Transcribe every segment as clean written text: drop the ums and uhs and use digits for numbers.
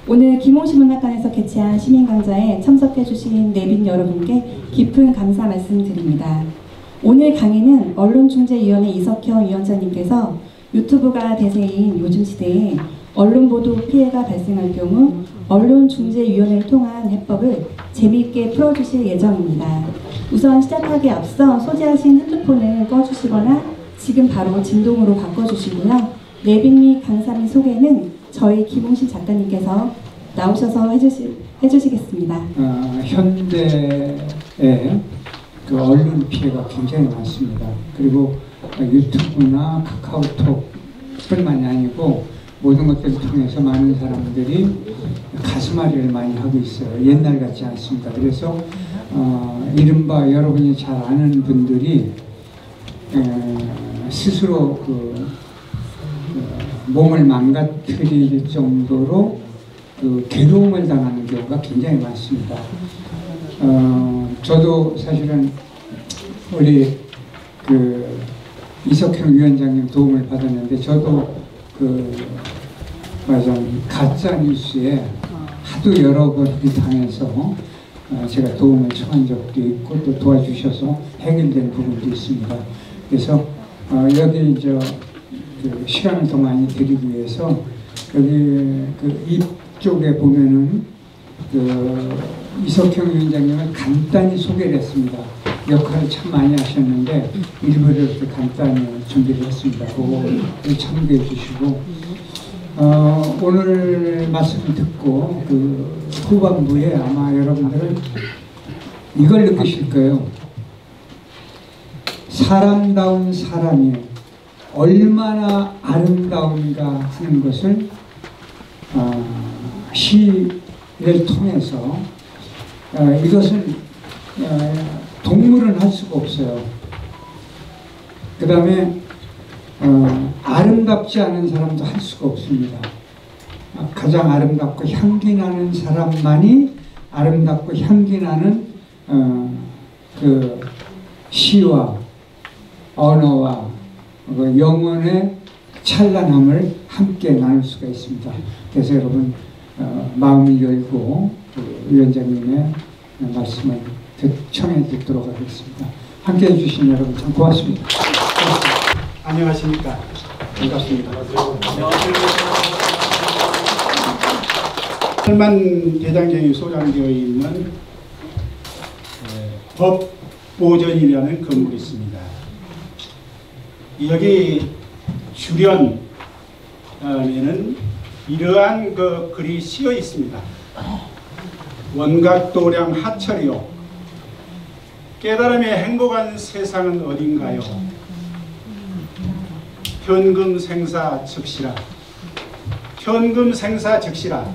오늘 김홍시 문학관에서 개최한 시민강좌에 참석해주신 내빈 여러분께 깊은 감사 말씀드립니다. 오늘 강의는 언론중재위원회 이석형 위원장님께서 유튜브가 대세인 요즘 시대에 언론보도 피해가 발생할 경우 언론중재위원회를 통한 해법을 재미있게 풀어주실 예정입니다. 우선 시작하기에 앞서 소지하신 핸드폰을 꺼주시거나 지금 바로 진동으로 바꿔주시고요. 내빈 및 강사 및 소개는 저희 김홍신 작가님께서 나오셔서 해주시겠습니다. 현대의 그 언론 피해가 굉장히 많습니다. 그리고 유튜브나 카카오톡뿐만이 아니고 모든 것들을 통해서 많은 사람들이 가슴앓이를 많이 하고 있어요. 옛날 같지 않습니다. 그래서 이른바 여러분이 잘 아는 분들이 스스로 몸을 망가뜨릴 정도로 괴로움을 당하는 경우가 굉장히 많습니다. 저도 사실은 우리 이석형 위원장님 도움을 받았는데 저도 가짜 뉴스에 하도 여러 번 당해서 제가 도움을 청한 적도 있고 또 도와주셔서 해결된 부분도 있습니다. 그래서 여기 시간을 더 많이 드리기 위해서 여기 이쪽에 보면은 이석형 위원장님을 간단히 소개를 했습니다. 역할을 참 많이 하셨는데 일부를 이렇게 간단히 준비를 했습니다. 그거를 참고해 주시고 오늘 말씀을 듣고 후반부에 아마 여러분들은 이걸 느끼실 거예요. 사람다운 사람이 얼마나 아름다운가 하는 것을 시를 통해서 이것은 동물은 할 수가 없어요. 그 다음에 아름답지 않은 사람도 할 수가 없습니다. 가장 아름답고 향기 나는 사람만이 아름답고 향기 나는 시와 언어와 영혼의 찬란함을 함께 나눌 수가 있습니다. 그래서 여러분 마음을 열고 위원장님의 말씀을 청해 듣도록 하겠습니다. 함께해 주신 여러분 참 고맙습니다. 안녕하십니까. 반갑습니다. 설만 대장경이 소장되어 있는 법보전이라는 건물이 있습니다. 여기 주변에는 이러한 글이 씌어 있습니다. 원각도량 하철이요. 깨달음에 행복한 세상은 어딘가요? 현금생사 즉시라. 현금생사 즉시라.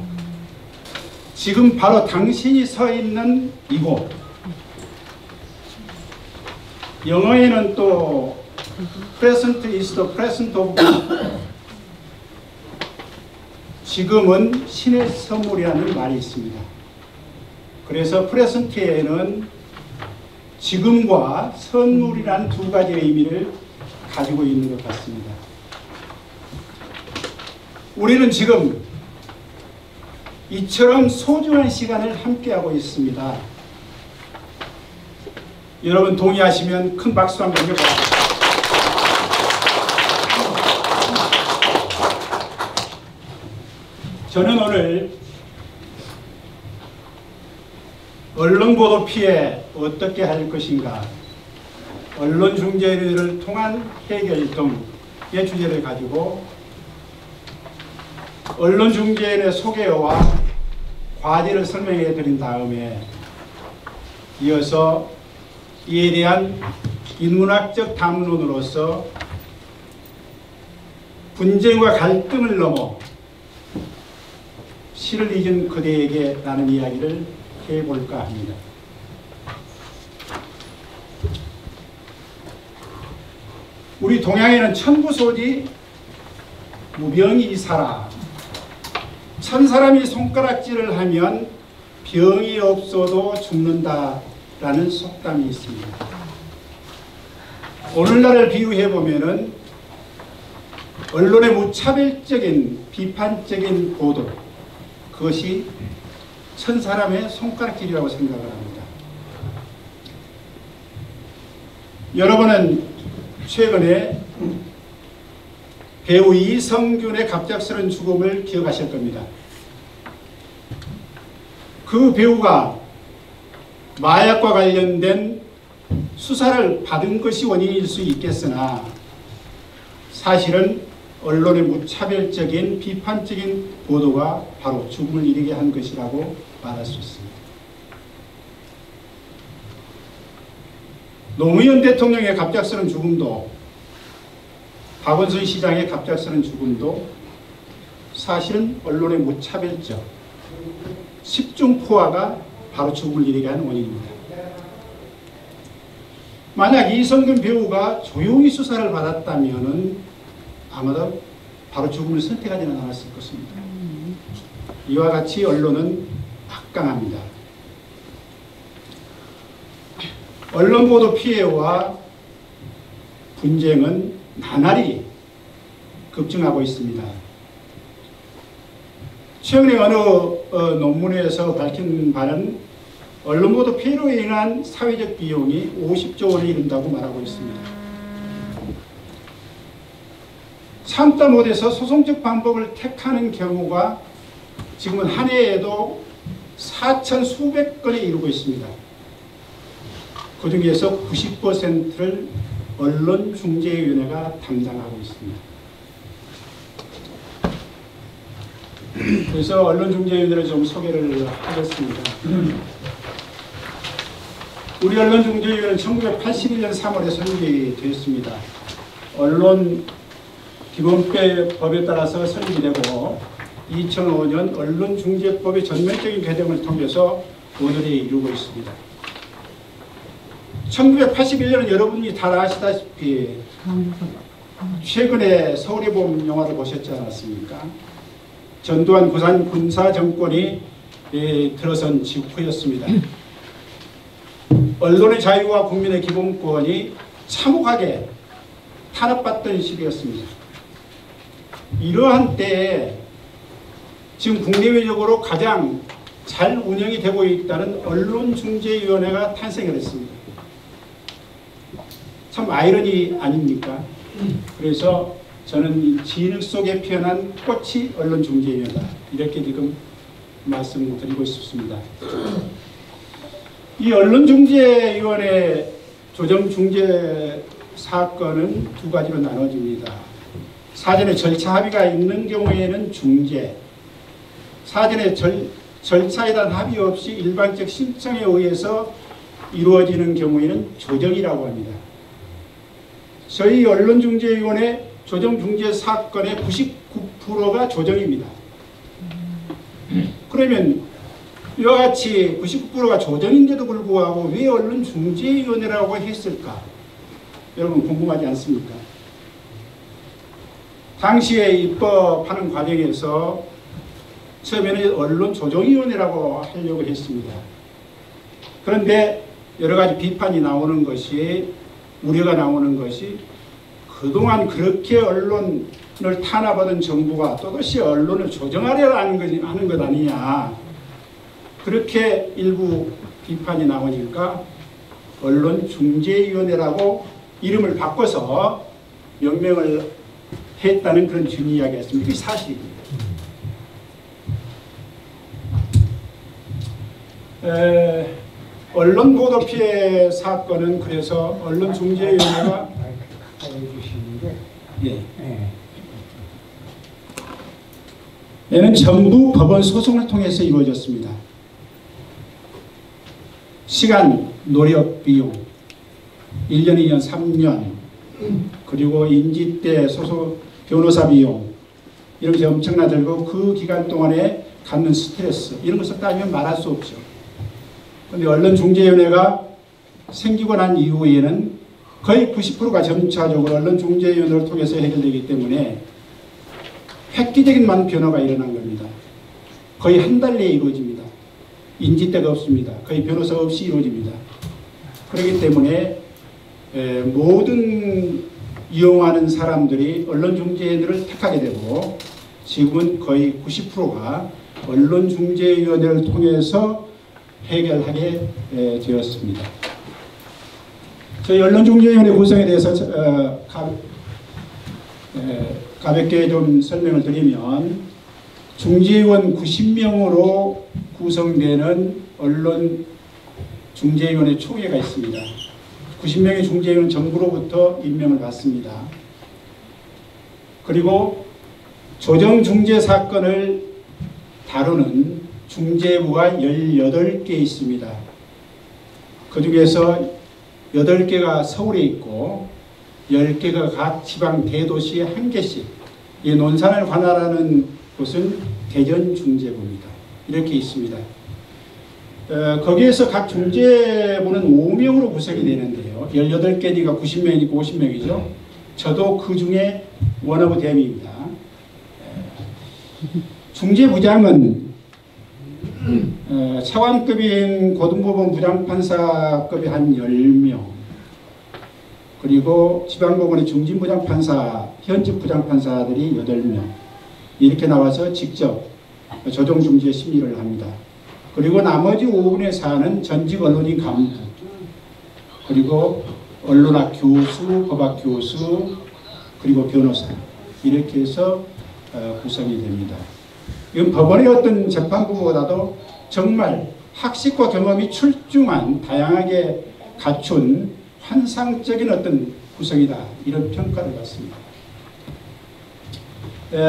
지금 바로 당신이 서 있는 이곳. 영어에는 또 present is the present of God. 지금은 신의 선물이라는 말이 있습니다. 그래서 프레젠트에는 지금과 선물이라는 두 가지의 의미를 가지고 있는 것 같습니다. 우리는 지금 이처럼 소중한 시간을 함께하고 있습니다. 여러분 동의하시면 큰 박수 한번 해주세요. 저는 오늘 언론보도 피해 어떻게 할 것인가, 언론중재를 통한 해결 등의 주제를 가지고 언론중재의 소개와 과제를 설명해 드린 다음에 이어서 이에 대한 인문학적 담론으로서 분쟁과 갈등을 넘어 시를 잊은 그대에게 라는 이야기를 해볼까 합니다. 우리 동양에는 천부소지 무병이 살아. 천사람이 손가락질을 하면 병이 없어도 죽는다라는 속담이 있습니다. 오늘날을 비유해보면은 언론의 무차별적인 비판적인 보도, 그것이 천 사람의 손가락질이라고 생각을 합니다. 여러분은 최근에 배우 이성균의 갑작스런 죽음을 기억하실 겁니다. 그 배우가 마약과 관련된 수사를 받은 것이 원인일 수 있겠으나 사실은 언론의 무차별적인 비판적인 보도가 바로 죽음을 이르게 한 것이라고 말할 수 있습니다. 노무현 대통령의 갑작스런 죽음도 박원순 시장의 갑작스런 죽음도 사실은 언론의 무차별적 10중 포화가 바로 죽음을 이르게 하는 원인입니다. 만약 이성균 배우가 조용히 수사를 받았다면 아마도 바로 죽음을 선택하지는 않았을 것입니다. 이와 같이 언론은 막강합니다. 언론 보도 피해와 분쟁은 나날이 급증하고 있습니다. 최근에 어느 논문에서 밝힌 바는 언론 보도 피해로 인한 사회적 비용이 50조 원에 이른다고 말하고 있습니다. 참다 못해서 소송적 방법을 택하는 경우가 지금은 한 해에도 4천 수백 건에 이르고 있습니다. 그 중에서 90%를 언론중재위원회가 담당하고 있습니다. 그래서 언론중재위원회를 좀 소개를 하겠습니다. 우리 언론중재위원회는 1981년 3월에 설립되었습니다. 언론 기본법에 따라서 설립되고 2005년 언론중재법의 전면적인 개정을 통해서 오늘에 이루고 있습니다. 1981년은 여러분이 다 아시다시피 최근에 서울의 봄 영화를 보셨지 않았습니까? 전두환 부산 군사정권이 들어선 직후였습니다. 언론의 자유와 국민의 기본권이 참혹하게 탄압받던 시기였습니다. 이러한 때에 지금 국내외적으로 가장 잘 운영이 되고 있다는 언론중재위원회가 탄생을 했습니다. 참 아이러니 아닙니까? 그래서 저는 진흙 속에 피어난 꽃이 언론중재위원회다, 이렇게 지금 말씀드리고 싶습니다. 이 언론중재위원회 조정중재 사건은 두 가지로 나눠집니다. 사전에 절차 합의가 있는 경우에는 중재, 사전에 절차에 대한 합의 없이 일반적 신청에 의해서 이루어지는 경우에는 조정이라고 합니다. 저희 언론중재위원회 조정중재 사건의 99%가 조정입니다. 그러면 이와 같이 99%가 조정인데도 불구하고 왜 언론중재위원회라고 했을까? 여러분 궁금하지 않습니까? 당시에 입법하는 과정에서 처음에는 언론조정위원회라고 하려고 했습니다. 그런데 여러 가지 비판이 나오는 것이, 우려가 나오는 것이, 그동안 그렇게 언론을 탄압하던 정부가 또다시 언론을 조정하려 하는 것 아니냐, 그렇게 일부 비판이 나오니까 언론중재위원회라고 이름을 바꿔서 명명을 했다는 그런 뒷이야기였습니다. 이게 사실입니다. 언론 보도 피해 사건은 그래서 언론중재위원회가 해주시는데, 예. 얘는 전부 법원 소송을 통해서 이루어졌습니다. 시간, 노력, 비용 1년, 2년, 3년, 그리고 인지대, 소속 변호사 비용, 이런 게 엄청나 들고 그 기간 동안에 갖는 스트레스, 이런 것을 따지면 말할 수 없죠. 그런데 언론중재위원회가 생기고 난 이후에는 거의 90%가 점차적으로 언론중재위원회를 통해서 해결되기 때문에 획기적인 변화가 일어난 겁니다. 거의 한 달 내에 이루어집니다. 인지대가 없습니다. 거의 변호사 없이 이루어집니다. 그렇기 때문에 모든 이용하는 사람들이 언론중재위원회를 택하게 되고 지금은 거의 90%가 언론중재위원회를 통해서 해결하게 되었습니다. 저희 언론중재위원회 구성에 대해서 가볍게 좀 설명을 드리면, 중재위원 90명으로 구성되는 언론중재위원회 총회가 있습니다. 90명의 중재위원 정부로부터 임명을 받습니다. 그리고 조정중재 사건을 다루는 중재부가 18개 있습니다. 그 중에서 8개가 서울에 있고 10개가 각 지방 대도시에 1개씩, 이 논산을 관할하는 곳은 대전중재부입니다. 이렇게 있습니다. 거기에서 각 중재부는 5명으로 구성이 되는데요. 18개니까 90명이니까 50명이죠. 저도 그 중에 원어브 댐입니다. 중재부장은 차관급인 고등법원 부장판사급이 한 10명, 그리고 지방법원의 중진부장판사, 현직 부장판사들이 8명, 이렇게 나와서 직접 조정중재 심의를 합니다. 그리고 나머지 5분의 4는 전직 언론인 간부, 그리고 언론학 교수, 법학 교수, 그리고 변호사, 이렇게 해서 구성이 됩니다. 이건 법원의 어떤 재판부보다도 정말 학식과 경험이 출중한, 다양하게 갖춘 환상적인 어떤 구성이다, 이런 평가를 받습니다.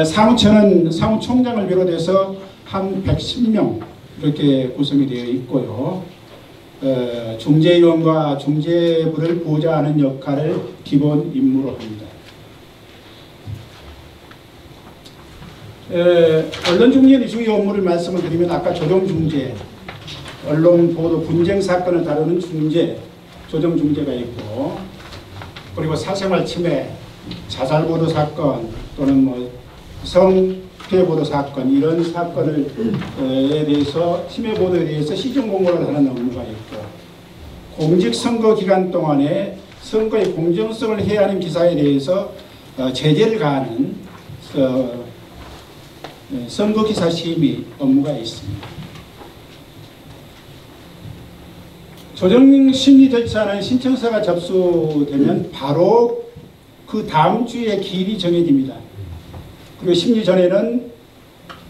사무처는 사무총장을 비롯해서 한 110명 이렇게 구성이 되어 있고요. 중재위원과 중재부를 보좌하는 역할을 기본 임무로 합니다. 언론중재의 주요 업무를 말씀을 드리면, 아까 조정중재, 언론보도 분쟁 사건을 다루는 중재, 조정중재가 있고, 그리고 사생활 침해, 자살보도 사건 또는 성피해보도 사건, 이런 사건에 대해서, 침해보도에 대해서 시정공고를 하는 업무가 있고, 공직선거 기간 동안에 선거의 공정성을 해하는 기사에 대해서 제재를 가하는 선거기사 심의 업무가 있습니다. 조정심의 절차는 신청서가 접수되면 바로 그 다음 주에 기일이 정해집니다. 그리고 심리 전에는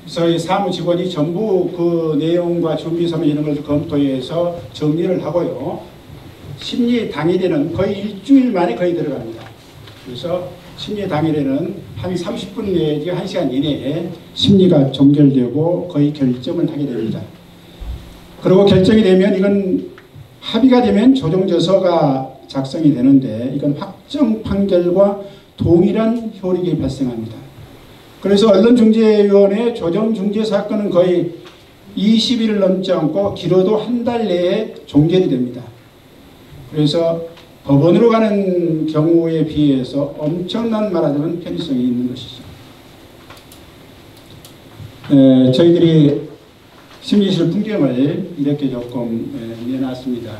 저희 사무직원이 전부 그 내용과 준비서면 이런 걸 검토해서 정리를 하고요. 심리 당일에는 거의 일주일 만에 거의 들어갑니다. 그래서 심리 당일에는 한 30분 내지 1시간 이내에 심리가 종결되고 거의 결정을 하게 됩니다. 그리고 결정이 되면, 이건 합의가 되면 조정저서가 작성이 되는데, 이건 확정 판결과 동일한 효력이 발생합니다. 그래서 언론중재위원회 조정중재 사건은 거의 20일을 넘지 않고 길어도 한 달 내에 종결이 됩니다. 그래서 법원으로 가는 경우에 비해서 엄청난, 말하자면 편의성이 있는 것이죠. 저희들이 심리실 풍경을 이렇게 조금 내놨습니다.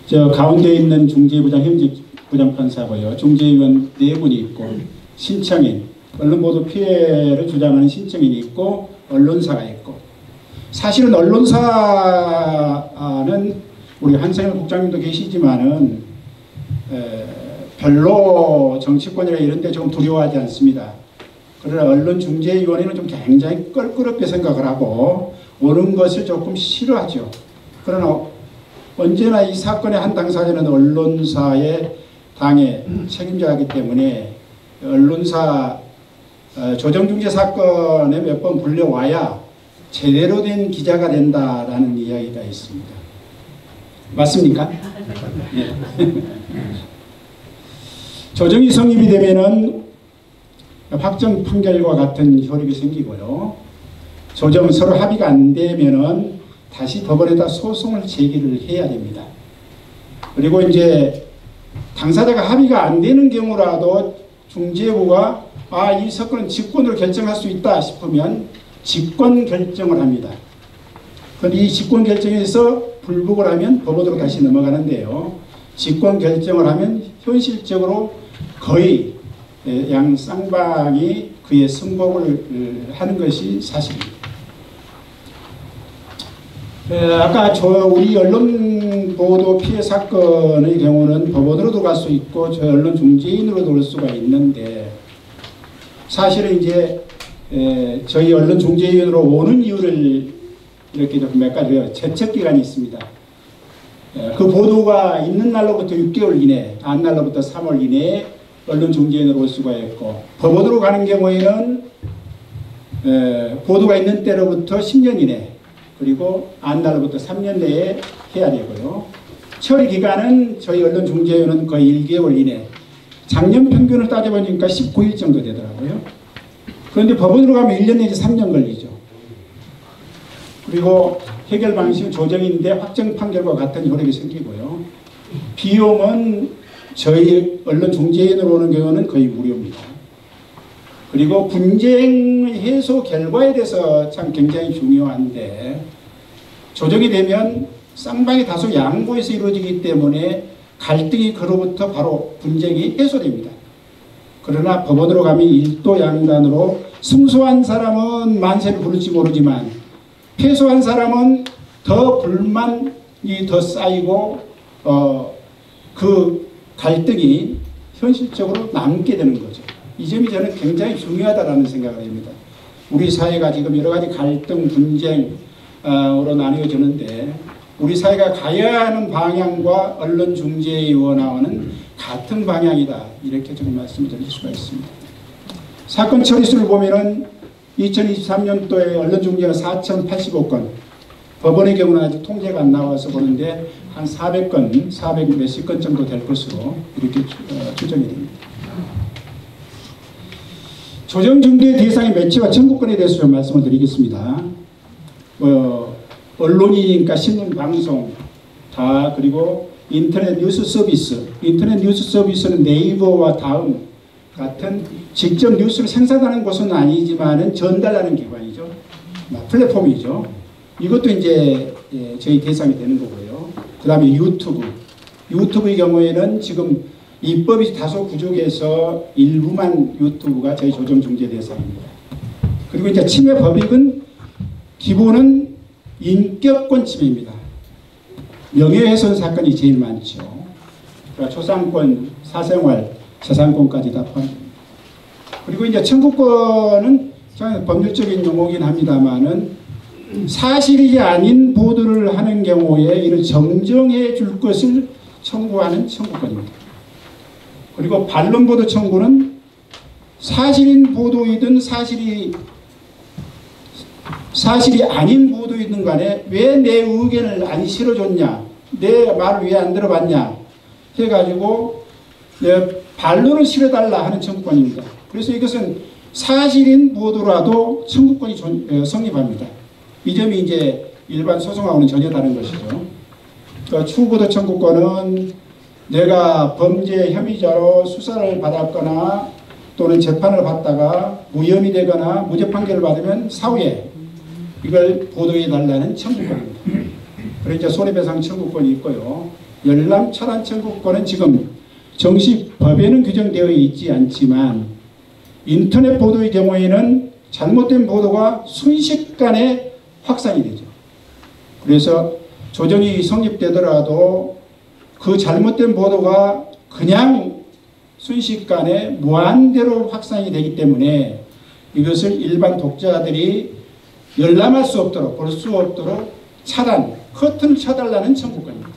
저 가운데 있는 중재부장, 현직 부장판사고요. 중재위원 4분이 있고, 신청인, 언론보도 피해를 주장하는 신청인이 있고, 언론사가 있고, 사실은 언론사는 우리 한성일 국장님도 계시지만은 별로 정치권이나 이런 데 좀 두려워하지 않습니다. 그러나 언론중재위원회는 좀 굉장히 껄끄럽게 생각을 하고 오는 것을 조금 싫어하죠. 그러나 언제나 이 사건의 한 당사자는 언론사의 당의 책임자이기 때문에 언론사 조정중재 사건에 몇 번 불려와야 제대로 된 기자가 된다라는 이야기가 있습니다. 맞습니까? 네. 조정이 성립이 되면은 확정 판결과 같은 효력이 생기고요. 조정 서로 합의가 안 되면은 다시 법원에다 소송을 제기를 해야 됩니다. 그리고 이제 당사자가 합의가 안 되는 경우라도 중재부가 이 사건은 직권으로 결정할 수 있다 싶으면 직권 결정을 합니다. 그런데 이 직권 결정에서 불복을 하면 법원으로 다시 넘어가는데요. 직권 결정을 하면 현실적으로 거의 양 쌍방이 그의 승복을 하는 것이 사실입니다. 아까 우리 언론 보도 피해 사건의 경우는 법원으로도 갈 수 있고 저희 언론 중재인으로도 올 수가 있는데 사실은 이제 저희 언론 중재위원으로 오는 이유를 이렇게 몇 가지 제척 기간이 있습니다. 그 보도가 있는 날로부터 6개월 이내, 안 날로부터 3월 이내에 언론 중재인으로 올 수가 있고 법원으로 가는 경우에는 보도가 있는 때로부터 10년 이내 그리고 안 날로부터 3년 내에 해야 되고요. 처리 기간은 저희 언론 중재위원은 거의 1개월 이내. 작년 평균을 따져보니까 19일 정도 되더라고요. 그런데 법원으로 가면 1년 내지 3년 걸리죠. 그리고 해결 방식은 조정인데 확정 판결과 같은 효력이 생기고요. 비용은 저희 언론 중재인으로 오는 경우는 거의 무료입니다. 그리고 분쟁 해소 결과에 대해서 참 굉장히 중요한데 조정이 되면 쌍방이 다소 양보해서 이루어지기 때문에 갈등이 그로부터 바로 분쟁이 해소됩니다. 그러나 법원으로 가면 일도 양단으로 승소한 사람은 만세를 부를지 모르지만 패소한 사람은 더 불만이 더 쌓이고 그 갈등이 현실적으로 남게 되는 거죠. 이 점이 저는 굉장히 중요하다는 생각을 합니다. 우리 사회가 지금 여러 가지 갈등, 분쟁으로 나뉘어지는데 우리 사회가 가야 하는 방향과 언론 중재위원회와는 같은 방향이다. 이렇게 좀 말씀을 드릴 수가 있습니다. 사건 처리수를 보면은 2023년도에 언론 중재가 4,085건, 법원의 경우는 아직 통계가 안 나와서 보는데 한 400건, 400 몇십 건 정도 될 것으로 이렇게 추정이 됩니다. 조정중재 대상의 매체와 청구권에 대해서 좀 말씀을 드리겠습니다. 언론이니까 신문, 방송 다 그리고 인터넷 뉴스 서비스. 인터넷 뉴스 서비스는 네이버와 다음 같은 직접 뉴스를 생산하는 곳은 아니지만은 전달하는 기관이죠. 플랫폼이죠. 이것도 이제 저희 대상이 되는 거고요. 그 다음에 유튜브. 유튜브의 경우에는 지금 입법이 다소 부족해서 일부만 유튜브가 저희 조정중재 대상입니다. 그리고 이제 침해 법익은 기본은 인격권 침해입니다. 명예훼손 사건이 제일 많죠. 그러니까 초상권, 사생활, 재산권까지 다 포함됩니다. 그리고 이제 청구권은 법률적인 용어긴 합니다만은 사실이 아닌 보도를 하는 경우에 이를 정정해 줄 것을 청구하는 청구권입니다. 그리고 반론보도 청구는 사실인 보도이든 사실이 아닌 보도이든 간에 왜 내 의견을 안 실어줬냐, 내 말을 왜 안 들어봤냐 해가지고 반론을 실어달라 하는 청구권입니다. 그래서 이것은 사실인 보도라도 청구권이 성립합니다. 이 점이 이제 일반 소송하고는 전혀 다른 것이죠. 그러니까 추후보도 청구권은 내가 범죄 혐의자로 수사를 받았거나 또는 재판을 받다가 무혐의 되거나 무죄 판결을 받으면 사후에 이걸 보도해 달라는 청구권입니다. 그리고 이제 손해배상 청구권이 있고요. 열람 차단 청구권은 지금 정식 법에는 규정되어 있지 않지만 인터넷 보도의 경우에는 잘못된 보도가 순식간에 확산이 되죠. 그래서 조정이 성립되더라도 그 잘못된 보도가 그냥 순식간에 무한대로 확산이 되기 때문에 이것을 일반 독자들이 열람할 수 없도록 볼 수 없도록 차단, 커튼을 쳐달라는 청구권입니다.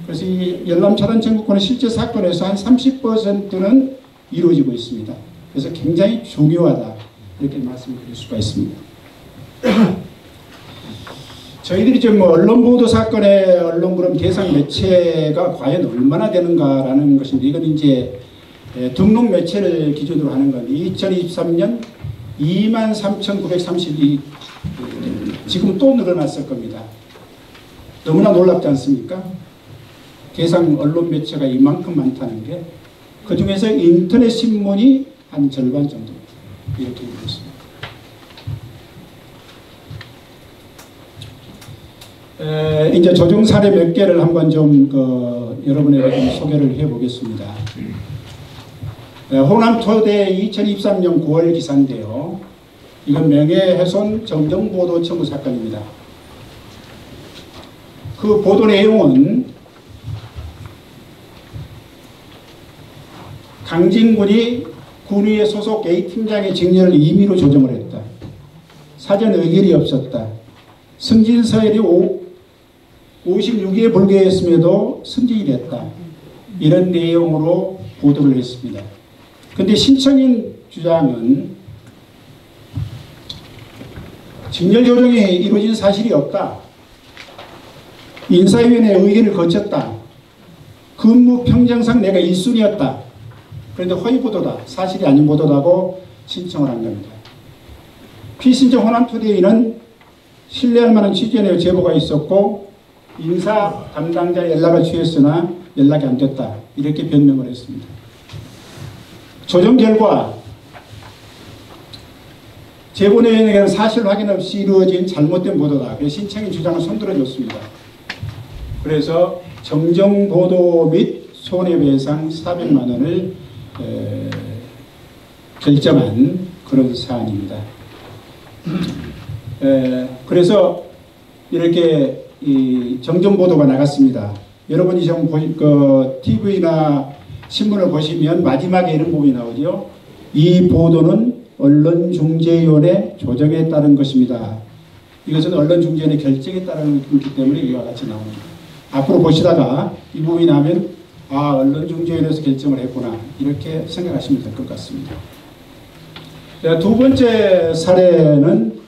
그래서 이 열람 차단 청구권은 실제 사건에서 한 30%는 이루어지고 있습니다. 그래서 굉장히 중요하다 이렇게 말씀드릴 수가 있습니다. 저희들이 지금 언론 보도 사건의 언론 그럼 대상 매체가 과연 얼마나 되는가라는 것인데 이건 이제 등록 매체를 기준으로 하는 건데 2023년 23,932 지금 또 늘어났을 겁니다. 너무나 놀랍지 않습니까? 대상 언론 매체가 이만큼 많다는 게 그 중에서 인터넷 신문이 한 절반 정도 이렇게 되고 있습니다. 이제 조정 사례 몇 개를 한번 좀 여러분에게 좀 소개를 해보겠습니다. 호남토대 2023년 9월 기사인데요. 이건 명예훼손 정정보도 청구 사건입니다. 그 보도 내용은 강진군이 군위의 소속 A팀장의 직렬을 임의로 조정을 했다. 사전 의결이 없었다. 승진서열이 56위에 불과했음에도 승진이 됐다. 이런 내용으로 보도를 했습니다. 그런데 신청인 주장은 직렬 조정이 이루어진 사실이 없다. 인사위원회 의견을 거쳤다. 근무 평정상 내가 1순위였다. 그런데 허위 보도다. 사실이 아닌 보도다고 신청을 한 겁니다. 피신청 호남투데이는 신뢰할 만한 취지에 대해 제보가 있었고 인사 담당자 연락을 취했으나 연락이 안 됐다. 이렇게 변명을 했습니다. 조정 결과 제보 내용에 대한 사실 확인 없이 이루어진 잘못된 보도다. 그래서 신청인 주장을 손들어줬습니다. 그래서 정정보도 및 손해배상 400만 원을 결정한 그런 사안입니다. 그래서 이렇게 이 정정보도가 나갔습니다. 여러분이 좀 TV나 신문을 보시면 마지막에 이런 부분이 나오죠. 이 보도는 언론중재위원회 조정에 따른 것입니다. 이것은 언론중재위원회 결정에 따른 것이기 때문에 이와 같이 나옵니다. 앞으로 보시다가 이 부분이 나오면 아, 언론중재위원회에서 결정을 했구나 이렇게 생각하시면 될 것 같습니다. 두 번째 사례는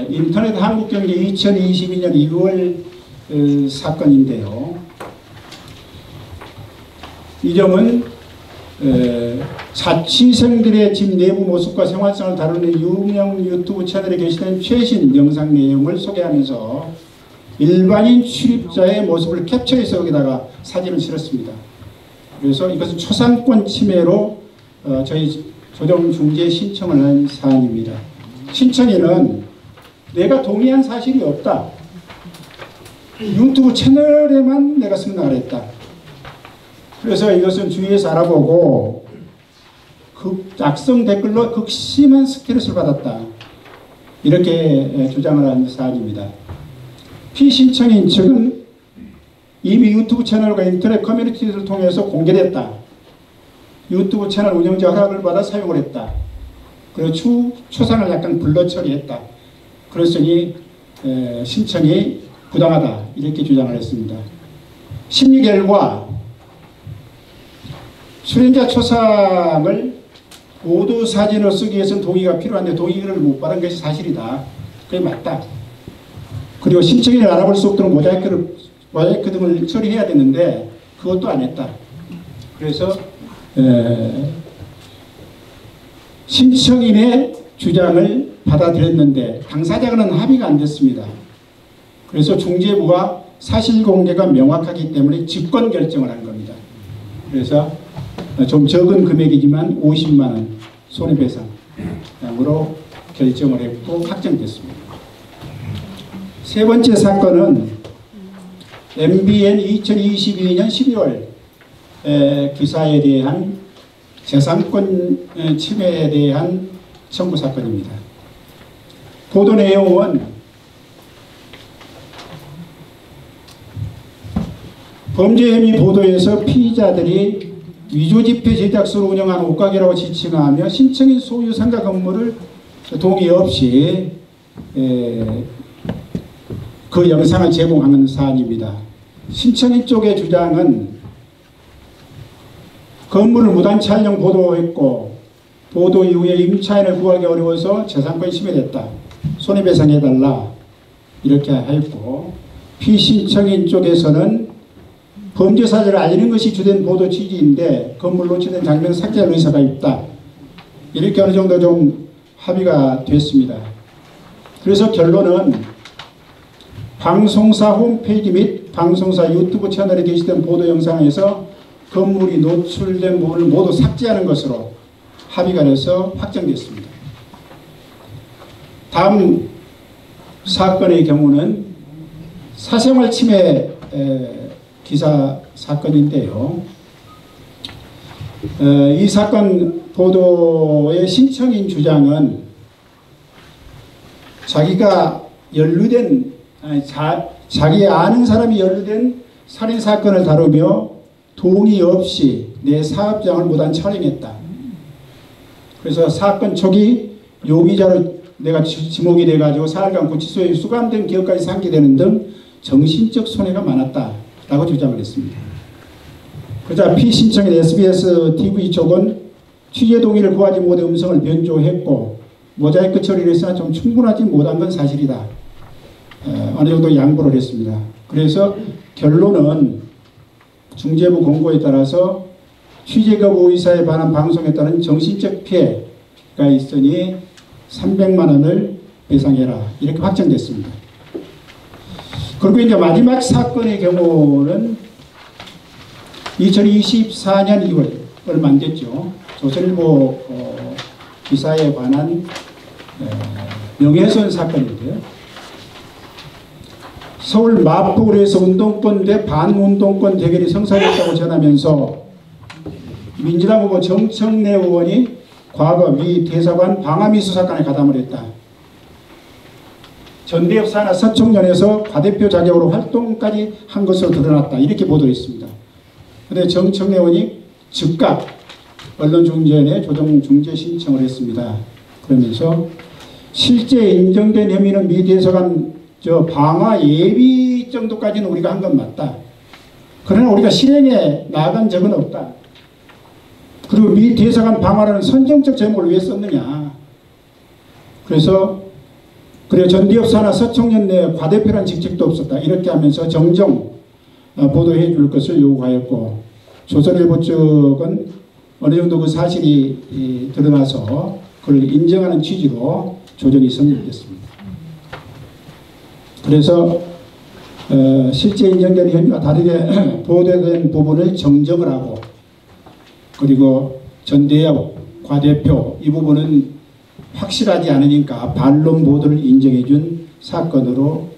인터넷 한국경제 2022년 2월 사건인데요. 이 점은 자취생들의 집 내부 모습과 생활상을 다루는 유명 유튜브 채널에 게시된 최신 영상 내용을 소개하면서 일반인 출입자의 모습을 캡처해서 여기다가 사진을 실었습니다. 그래서 이것은 초상권 침해로 저희 조정중재 신청을 한 사안입니다. 신청인은 내가 동의한 사실이 없다. 유튜브 채널에만 내가 승낙을 했다. 그래서 이것은 주위에서 알아보고 악성 댓글로 극심한 스트레스를 받았다. 이렇게 주장을 한 사안입니다. 피신청인 측은 이미 유튜브 채널과 인터넷 커뮤니티를 통해서 공개됐다. 유튜브 채널 운영자 허락을 받아 사용을 했다. 그리고 초상을 약간 불러 처리했다. 그랬으니 신청이 부당하다. 이렇게 주장을 했습니다. 심리 결과 출연자 초상을 보도 사진으로 쓰기 위해서는 동의가 필요한데 동의를 못 받은 것이 사실이다. 그게 맞다. 그리고 신청인을 알아볼 수 없도록 모자이크 등을 처리해야 되는데 그것도 안 했다. 그래서 신청인의 주장을 받아들였는데 당사자와는 합의가 안 됐습니다. 그래서 중재부가 사실공개가 명확하기 때문에 직권 결정을 한 겁니다. 그래서 좀 적은 금액이지만 50만 원 손해배상으로 결정을 했고 확정됐습니다. 세 번째 사건은 MBN 2022년 12월 기사에 대한 재산권 침해에 대한 청구 사건입니다. 보도 내용은 범죄 혐의 보도에서 피의자들이 위조지폐 제작소를 운영하는 옷가게라고 지칭하며 신청인 소유 상가 건물을 동의 없이 그 영상을 제공하는 사안입니다. 신청인 쪽의 주장은 건물을 무단 촬영 보도했고 보도 이후에 임차인을 구하기 어려워서 재산권이 침해됐다. 손해배상해달라 이렇게 했고 피신청인 쪽에서는 범죄 사실을 알리는 것이 주된 보도 취지인데 건물 노출된 장면 삭제할 의사가 있다. 이렇게 어느 정도 좀 합의가 됐습니다. 그래서 결론은 방송사 홈페이지 및 방송사 유튜브 채널에 게시된 보도 영상에서 건물이 노출된 부분을 모두 삭제하는 것으로 합의가 돼서 확정됐습니다. 다음 사건의 경우는 사생활 침해 기사 사건인데요. 이 사건 보도의 신청인 주장은 자기가 연루된 자기 아는 사람이 연루된 살인사건을 다루며 동의 없이 내 사업장을 무단 촬영했다. 그래서 사건 초기 용의자로 내가 지목이 돼가지고 사흘간 구치소에 수감된 기억까지 상기되는 등 정신적 손해가 많았다라고 주장을 했습니다. 그러자 피신청인 SBS TV 쪽은 취재 동의를 구하지 못해 음성을 변조했고 모자이크 처리를 했으나 좀 충분하지 못한 건 사실이다. 어느 정도 양보를 했습니다. 그래서 결론은 중재부 공고에 따라서 취재거부 의사에 반한 방송에 따른 정신적 피해가 있으니 300만 원을 배상해라. 이렇게 확정됐습니다. 그리고 이제 마지막 사건의 경우는 2024년 2월 얼마 안 됐죠. 조선일보 기사에 관한 명예훼손 사건인데요. 서울 마포구에서 운동권 대 반운동권 대결이 성사됐다고 전하면서 민주당 후보 정청래 의원이 과거 미 대사관 방화미수 사건에 가담을 했다. 전대협 산하 서청년에서 과대표 자격으로 활동까지 한 것으로 드러났다. 이렇게 보도했습니다. 그런데 정청래 의원이 즉각 언론중재원에 조정중재 신청을 했습니다. 그러면서 실제 인정된 혐의는 미 대사관 방화 예비 정도까지는 우리가 한 건 맞다. 그러나 우리가 실행에 나간 적은 없다. 그리고 미 대사관 방화라는 선정적 제목을 왜 썼느냐. 그래서 전대협 산하 서청년 내 과대표란 직책도 없었다. 이렇게 하면서 정정 보도해 줄 것을 요구하였고 조선일보 쪽은 어느 정도 그 사실이 드러나서 그걸 인정하는 취지로 조정이 성립됐습니다. 그래서 실제 인정된 혐의와 다르게 보도된 부분을 정정을 하고 그리고 전대협 과대표 이 부분은 확실하지 않으니까 반론 보도를 인정해 준 사건으로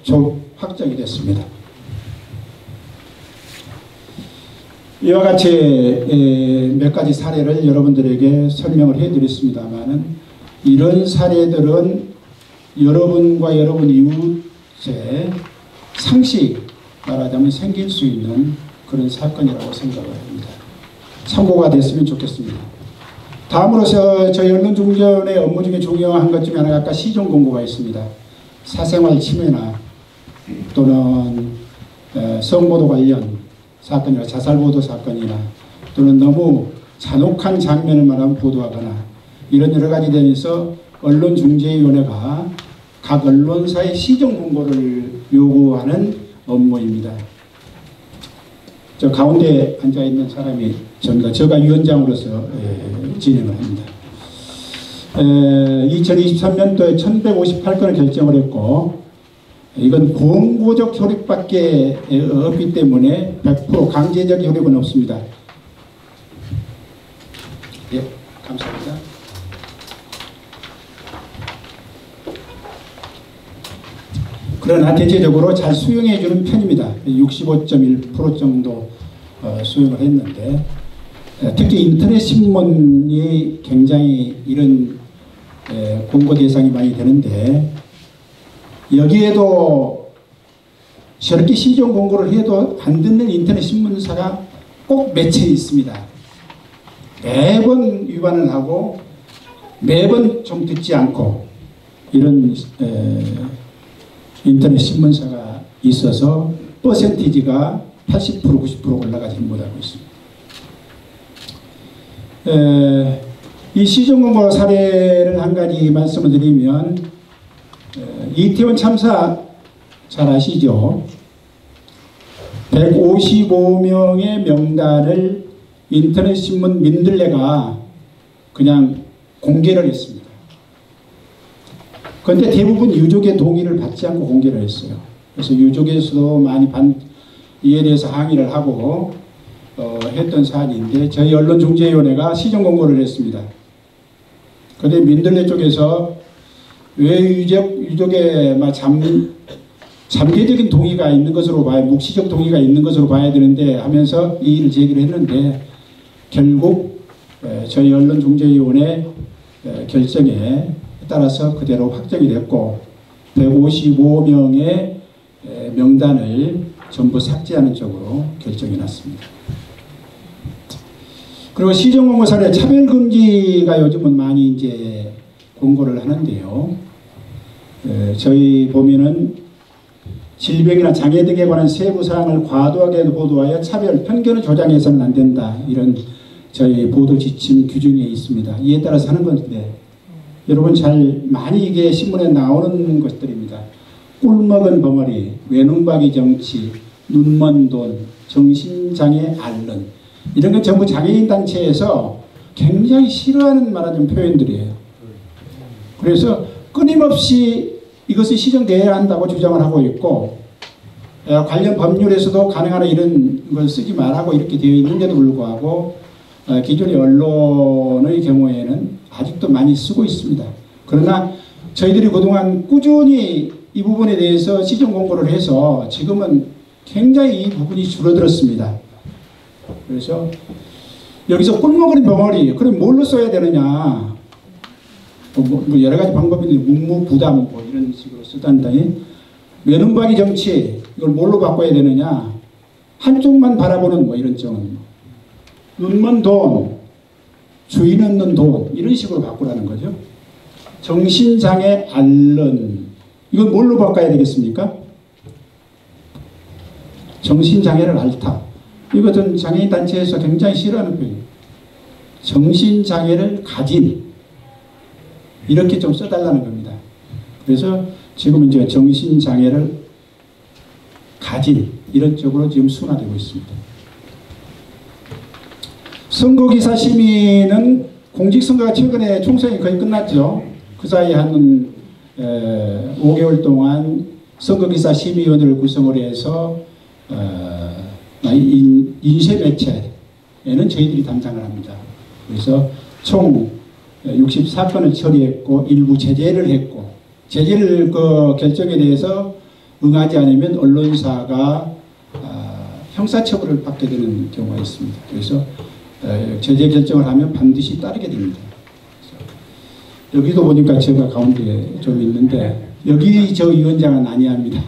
확정이 됐습니다. 이와 같이 몇 가지 사례를 여러분들에게 설명을 해드렸습니다만 이런 사례들은 여러분과 여러분 이웃에 상식 말하자면 생길 수 있는 그런 사건이라고 생각을 합니다. 참고가 됐으면 좋겠습니다. 다음으로서 저희 언론중재원의 업무 중에 중요한 것 중에 하나가 아까 시정 공고가 있습니다. 사생활 침해나 또는 성보도 관련 사건이나 자살보도 사건이나 또는 너무 잔혹한 장면을 말하면 보도하거나 이런 여러 가지 대해서 언론중재위원회가 각 언론사의 시정 공고를 요구하는 업무입니다. 저 가운데 앉아있는 사람이 접니다. 제가 위원장으로서 진행을 합니다. 2023년도에 1158건을 결정을 했고 이건 공고적 효력밖에 없기 때문에 100% 강제적 효력은 없습니다. 예, 감사합니다. 그러나 대체적으로 잘 수용해 주는 편입니다. 65.1% 정도 수용을 했는데 특히 인터넷 신문이 굉장히 이런 공고 대상이 많이 되는데 여기에도 저렇게 시정 공고를 해도 안 듣는 인터넷 신문사가 꼭 몇 채 있습니다. 매번 위반을 하고 매번 좀 듣지 않고 이런 인터넷 신문사가 있어서 퍼센티지가 80% 90% 올라가지 못하고 있습니다. 이 시정공고 사례를 한 가지 말씀을 드리면 이태원 참사 잘 아시죠? 155명의 명단을 인터넷 신문 민들레가 그냥 공개를 했습니다. 그런데 대부분 유족의 동의를 받지 않고 공개를 했어요. 그래서 유족에서도 많이 이에 대해서 항의를 하고 했던 사안인데 저희 언론중재위원회가 시정공고를 했습니다. 그런데 민들레 쪽에서 왜 유족의 잠재적인 동의가 있는 것으로 봐야 묵시적 동의가 있는 것으로 봐야 되는데 하면서 이의를 제기를 했는데 결국 저희 언론중재위원회 결정에 따라서 그대로 확정이 됐고 155명의 명단을 전부 삭제하는 쪽으로 결정이 났습니다. 그리고 시정공고 사례 차별금지가 요즘은 많이 이제 공고를 하는데요. 저희 보면은 질병이나 장애 등에 관한 세부 사항을 과도하게 보도하여 차별, 편견을 조장해서는 안 된다. 이런 저희 보도 지침 규정에 있습니다. 이에 따라서 하는 건데 여러분 잘 많이 이게 신문에 나오는 것들입니다. 꿀먹은 벙어리, 외눈박이 정치, 눈먼 돈, 정신장애 앓는 이런 건 전부 장애인 단체에서 굉장히 싫어하는 말하자면 표현들이에요. 그래서 끊임없이 이것이 시정되어야 한다고 주장을 하고 있고 관련 법률에서도 가능한 이런 걸 쓰지 말라고 이렇게 되어 있는데도 불구하고 기존의 언론의 경우에는 아직도 많이 쓰고 있습니다. 그러나 저희들이 그동안 꾸준히 이 부분에 대해서 시정 공고를 해서 지금은 굉장히 이 부분이 줄어들었습니다. 그래서 여기서 꿀먹은 벙어리, 그럼 뭘로 써야 되느냐? 뭐 여러 가지 방법이 있는데 묵묵부담 뭐 이런 식으로 쓰단다니 외눈박이 정치 이걸 뭘로 바꿔야 되느냐? 한쪽만 바라보는 뭐 이런 쪽은 눈먼 돈, 주인 없는 돈 이런 식으로 바꾸라는 거죠. 정신장애 앓는 이건 뭘로 바꿔야 되겠습니까? 정신장애를 앓다. 이것은 장애인 단체에서 굉장히 싫어하는 표현이에요. 정신장애를 가진 이렇게 좀 써달라는 겁니다. 그래서 지금 이제 정신장애를 가진 이런 쪽으로 지금 순화되고 있습니다. 선거기사 심의는 공직선거가 최근에 총선이 거의 끝났죠. 그 사이에 한 5개월 동안 선거기사 심의위원회를 구성을 해서 인쇄매체에는 저희들이 담당을 합니다. 그래서 총 64건을 처리했고 일부 제재를 했고 제재를 그 결정에 대해서 응하지 않으면 언론사가 형사처벌을 받게 되는 경우가 있습니다. 그래서 제재 결정을 하면 반드시 따르게 됩니다. 여기도 보니까 제가 가운데 좀 있는데 여기 저 위원장은 아니합니다.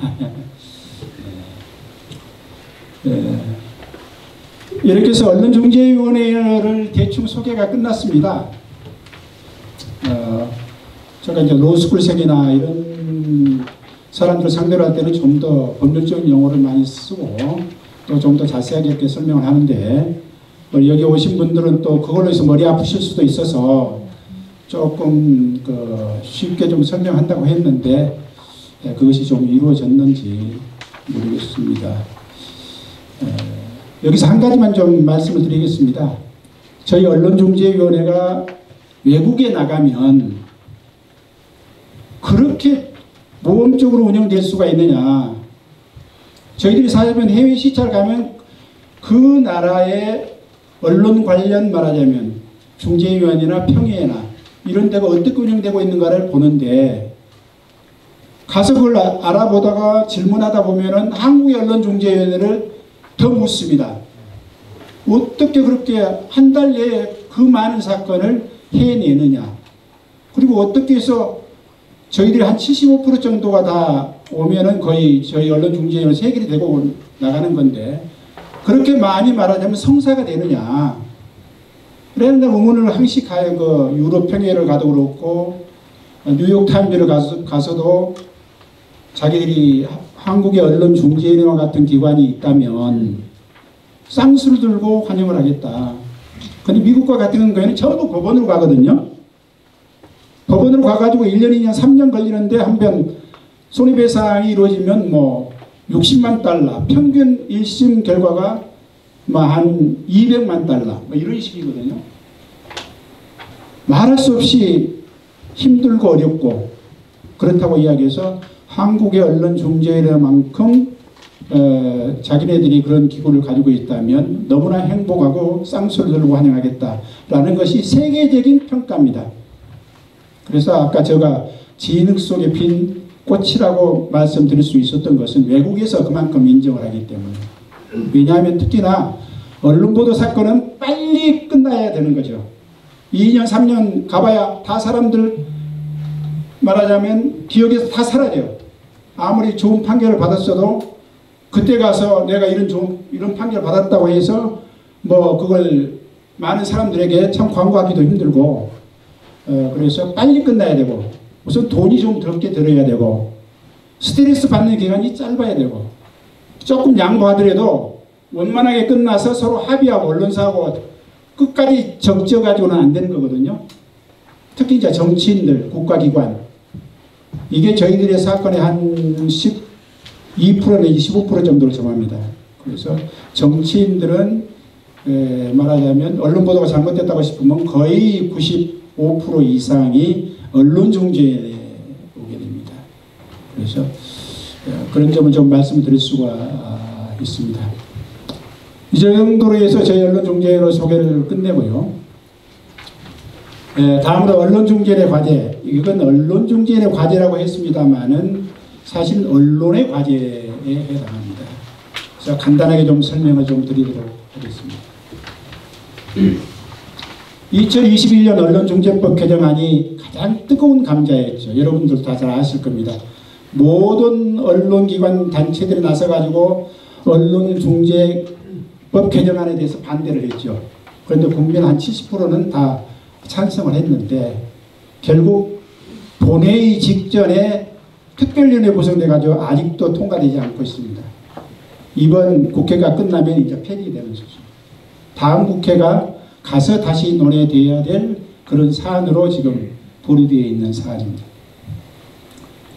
이렇게 해서 언론중재위원회를 대충 소개가 끝났습니다. 제가 이제 로스쿨생이나 이런 사람들 상대로 할 때는 좀 더 법률적인 용어를 많이 쓰고 또 좀 더 자세하게 이렇게 설명을 하는데 여기 오신 분들은 또 그걸로 해서 머리 아프실 수도 있어서 조금 쉽게 좀 설명한다고 했는데 그것이 좀 이루어졌는지 모르겠습니다. 여기서 한 가지만 좀 말씀을 드리겠습니다. 저희 언론중재위원회가 외국에 나가면 그렇게 모험적으로 운영될 수가 있느냐. 저희들이 사실은 해외 시찰 가면 그 나라의 언론 관련 말하자면 중재위원회나 평의회나 이런 데가 어떻게 운영되고 있는가를 보는데 가서 그걸 알아보다가 질문하다 보면은 한국의 언론중재위원회를 더 묻습니다. 어떻게 그렇게 한 달 내에 그 많은 사건을 해내느냐. 그리고 어떻게 해서 저희들이 한 75% 정도가 다 오면은 거의 저희 언론중재위원회 세결이 되고 나가는 건데 그렇게 많이 말하자면 성사가 되느냐. 그런데 의문을 항시 가요. 유럽 평회를 가도 그렇고 뉴욕타임즈를 가서도 자기들이 한국의 언론중재위원회와 같은 기관이 있다면 쌍수를 들고 환영을 하겠다. 근데 미국과 같은 경우에는 전부 법원으로 가거든요. 법원으로 가가지고 1년, 2년, 3년 걸리는데 한편 손해배상이 이루어지면 뭐 60만 달러, 평균 1심 결과가 뭐 한 200만 달러, 뭐 이런 식이거든요. 말할 수 없이 힘들고 어렵고 그렇다고 이야기해서 한국의 언론중재위원회만큼 자기네들이 그런 기구를 가지고 있다면 너무나 행복하고 쌍수를 들고 환영하겠다라는 것이 세계적인 평가입니다. 그래서 아까 제가 진흙 속에 핀 꽃이라고 말씀드릴 수 있었던 것은 외국에서 그만큼 인정을 하기 때문에 왜냐하면 특히나 언론보도 사건은 빨리 끝나야 되는 거죠. 2년 3년 가봐야 다 사람들 말하자면 기억에서 다 사라져요. 아무리 좋은 판결을 받았어도 그때 가서 내가 이런 판결을 받았다고 해서 뭐 그걸 많은 사람들에게 참 광고하기도 힘들고, 그래서 빨리 끝나야 되고, 우선 돈이 좀 적게 들어야 되고, 스트레스 받는 기간이 짧아야 되고, 조금 양보하더라도 원만하게 끝나서 서로 합의하고 언론사하고 끝까지 적져가지고는 안 되는 거거든요. 특히 이제 정치인들, 국가기관, 이게 저희들의 사건의 한 12% 내지 15% 정도를 점합니다. 그래서 정치인들은 말하자면 언론 보도가 잘못됐다고 싶으면 거의 95% 이상이 언론 중재에 오게 됩니다. 그래서 그런 점을 좀 말씀드릴 수가 있습니다. 이 정도로 해서 저희 언론 중재로 소개를 끝내고요. 다음으로 언론 중재의 과제. 이건 언론 중재의 과제라고 했습니다만은 사실 언론의 과제에 해당합니다. 그래서 간단하게 좀 설명을 좀 드리도록 하겠습니다. 2021년 언론중재법 개정안이 가장 뜨거운 감자였죠. 여러분들 다 잘 아실 겁니다. 모든 언론기관 단체들이 나서가지고 언론중재법 개정안에 대해서 반대를 했죠. 그런데 국민 한 70%는 다 찬성을 했는데 결국 본회의 직전에 특별위원회 구성돼가지고 아직도 통과되지 않고 있습니다. 이번 국회가 끝나면 이제 폐기되는 소식. 다음 국회가 가서 다시 논의되어야 될 그런 사안으로 지금 보류되어 있는 사안입니다.